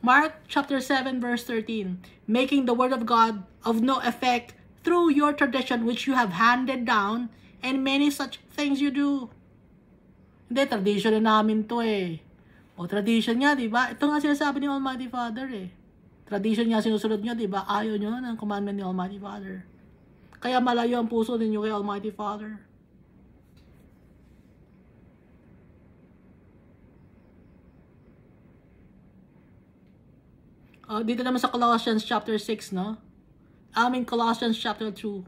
Mark chapter 7 verse 13, making the word of God of no effect through your tradition which you have handed down, and many such things you do. Hindi, tradition na namin to eh. O tradition niya, di ba? Ito nga sinasabi ni Almighty Father eh. Tradition niya sinusunod niyo, di ba? Ayaw niyo ng commandment ni Almighty Father. Kaya malayo ang puso ninyo kay Almighty Father. Dito naman sa Colossians chapter 6, no? Colossians chapter 2.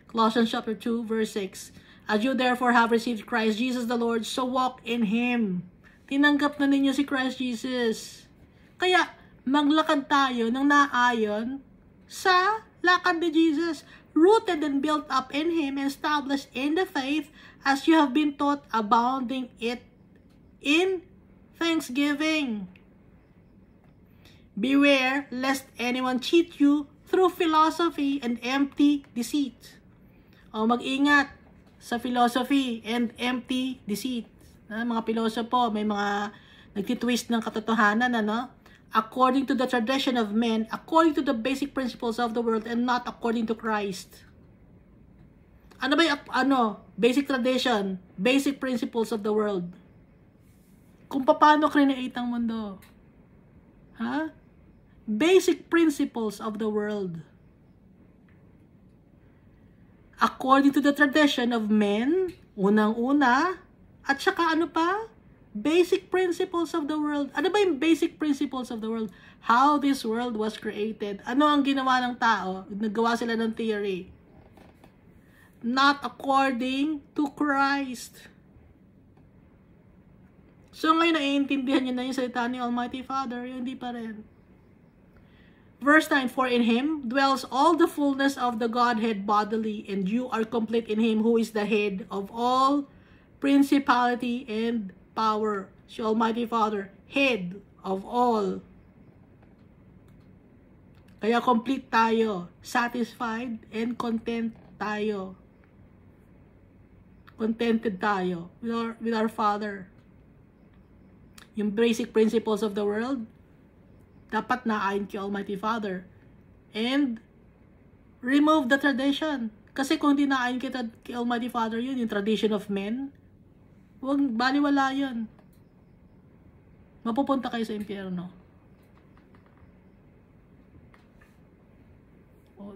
Colossians chapter 2, verse 6. As you therefore have received Christ Jesus the Lord, so walk in Him. Tinanggap na ninyo si Christ Jesus. Kaya, maglakad tayo ng naayon sa lakad ni Jesus. Rooted and built up in Him and established in the faith as you have been taught, abounding it in thanksgiving. Beware lest anyone cheat you through philosophy and empty deceit. Mag-ingat sa philosophy and empty deceit. Mga pilosopo, may mga nagtitwist ng katotohanan, ano? According to the tradition of men, according to the basic principles of the world, and not according to Christ. Ano ba yung, basic tradition, basic principles of the world? Kung paano create ang mundo. Ha? Basic principles of the world. According to the tradition of men, unang-una, at saka ano pa? Basic principles of the world. Ano ba yung basic principles of the world? How this world was created. Ano ang ginawa ng tao? Nagawa sila ng theory. Not according to Christ. So ngayon naiintindihan niyo na yung salita ni Almighty Father, hindi pa rin. Verse 9, for in Him dwells all the fullness of the Godhead bodily, and you are complete in Him who is the head of all principality and power. Si Almighty Father, head of all. Kaya complete tayo, satisfied and content tayo. Contented tayo with our Father. Yung basic principles of the world, dapat naayon kay Almighty Father. And remove the tradition. Kasi kung hindi naayon kay Almighty Father yun, yung tradition of men, huwag baliwala yun. Mapupunta kayo sa impyerno.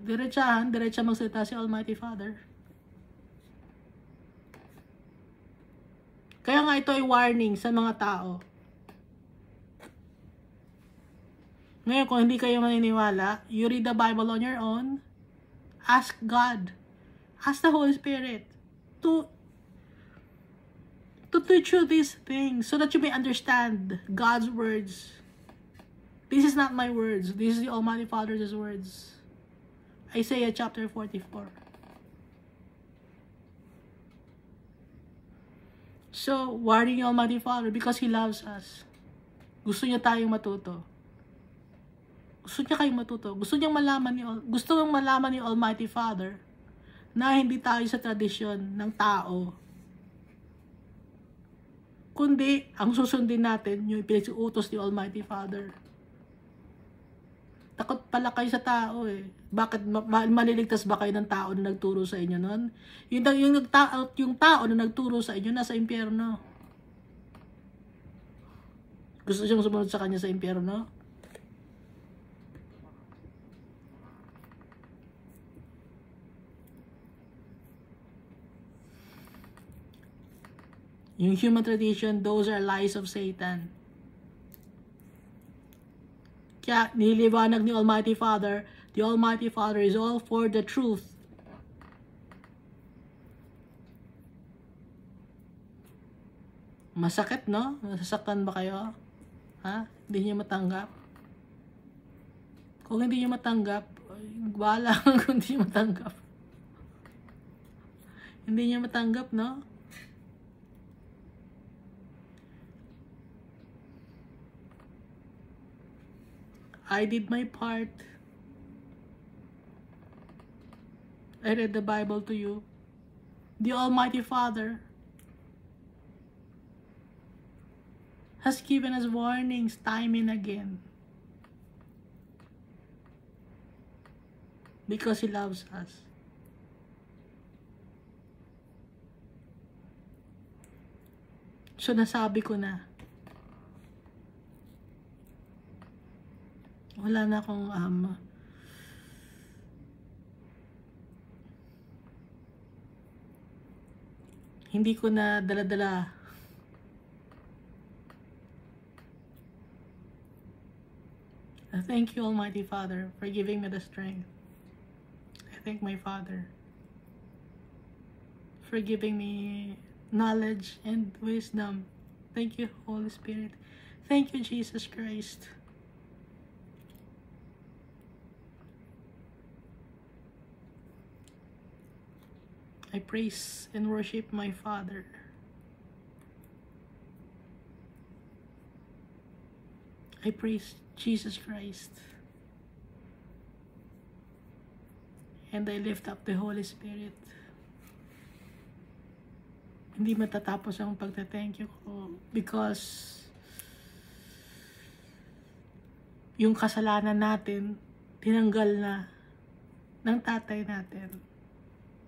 Diretsa magsalita si Almighty Father. Kaya nga ito ay warning sa mga tao. Ngayon, kung hindi kayo maniniwala, you read the Bible on your own, ask God, ask the Holy Spirit to teach you these things so that you may understand God's words. This is not my words. This is the Almighty Father's words. Isaiah chapter 44. So, warning the Almighty Father because He loves us. Gusto niya tayong matuto. Gusto niya kayong matuto. Gusto niyang malaman ni Almighty Father na hindi tayo sa tradisyon ng tao, kundi ang susundin natin yung pinag-utos ni Almighty Father. Takot pala kayo sa tao eh. Bakit maliligtas ba kayo ng tao na nagturo sa inyo nun? Yung tao na nagturo sa inyo nasa impyerno. Gusto siyang sumunod sa kanya sa impyerno? Yung human tradition, those are lies of Satan. Kaya nililiwanag ni Almighty Father, the Almighty Father is all for the truth. Masakit, no? Nasasaktan ba kayo? Ha? Hindi niyo matanggap? Kung hindi niyo matanggap, bahala kung hindi niyo matanggap. Hindi niyo matanggap, no? I did my part. I read the Bible to you. The Almighty Father has given us warnings time and again. Because He loves us. So nasabi ko na. Wala na akong hindi ko na dala-dala thank you, Almighty Father, for giving me the strength. I thank my Father for giving me knowledge and wisdom. Thank you, Holy Spirit. Thank you, Jesus Christ. I praise and worship my Father. I praise Jesus Christ. And I lift up the Holy Spirit. Hindi matatapos ang pagta-thank you ko because yung kasalanan natin tinanggal na ng tatay natin.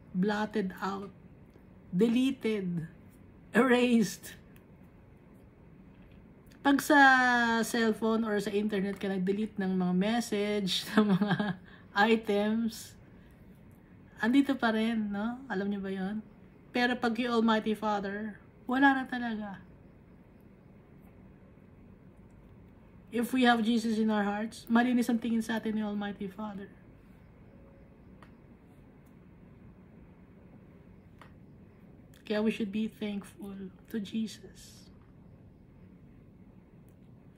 Blotted out, deleted, erased. Pag sa cellphone or sa internet ka nag-delete ng mga message, ng mga items, andito pa rin, no? Alam niyo ba yon? Pero pag yung Almighty Father, wala na talaga. If we have Jesus in our hearts, malinis ang tingin sa atin ni Almighty Father. Kaya we should be thankful to Jesus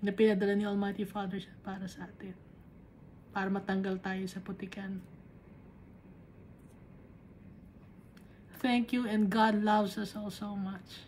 na pinadala ni Almighty Father siya para sa atin. Para matanggal tayo sa putikan. Thank you, and God loves us all so much.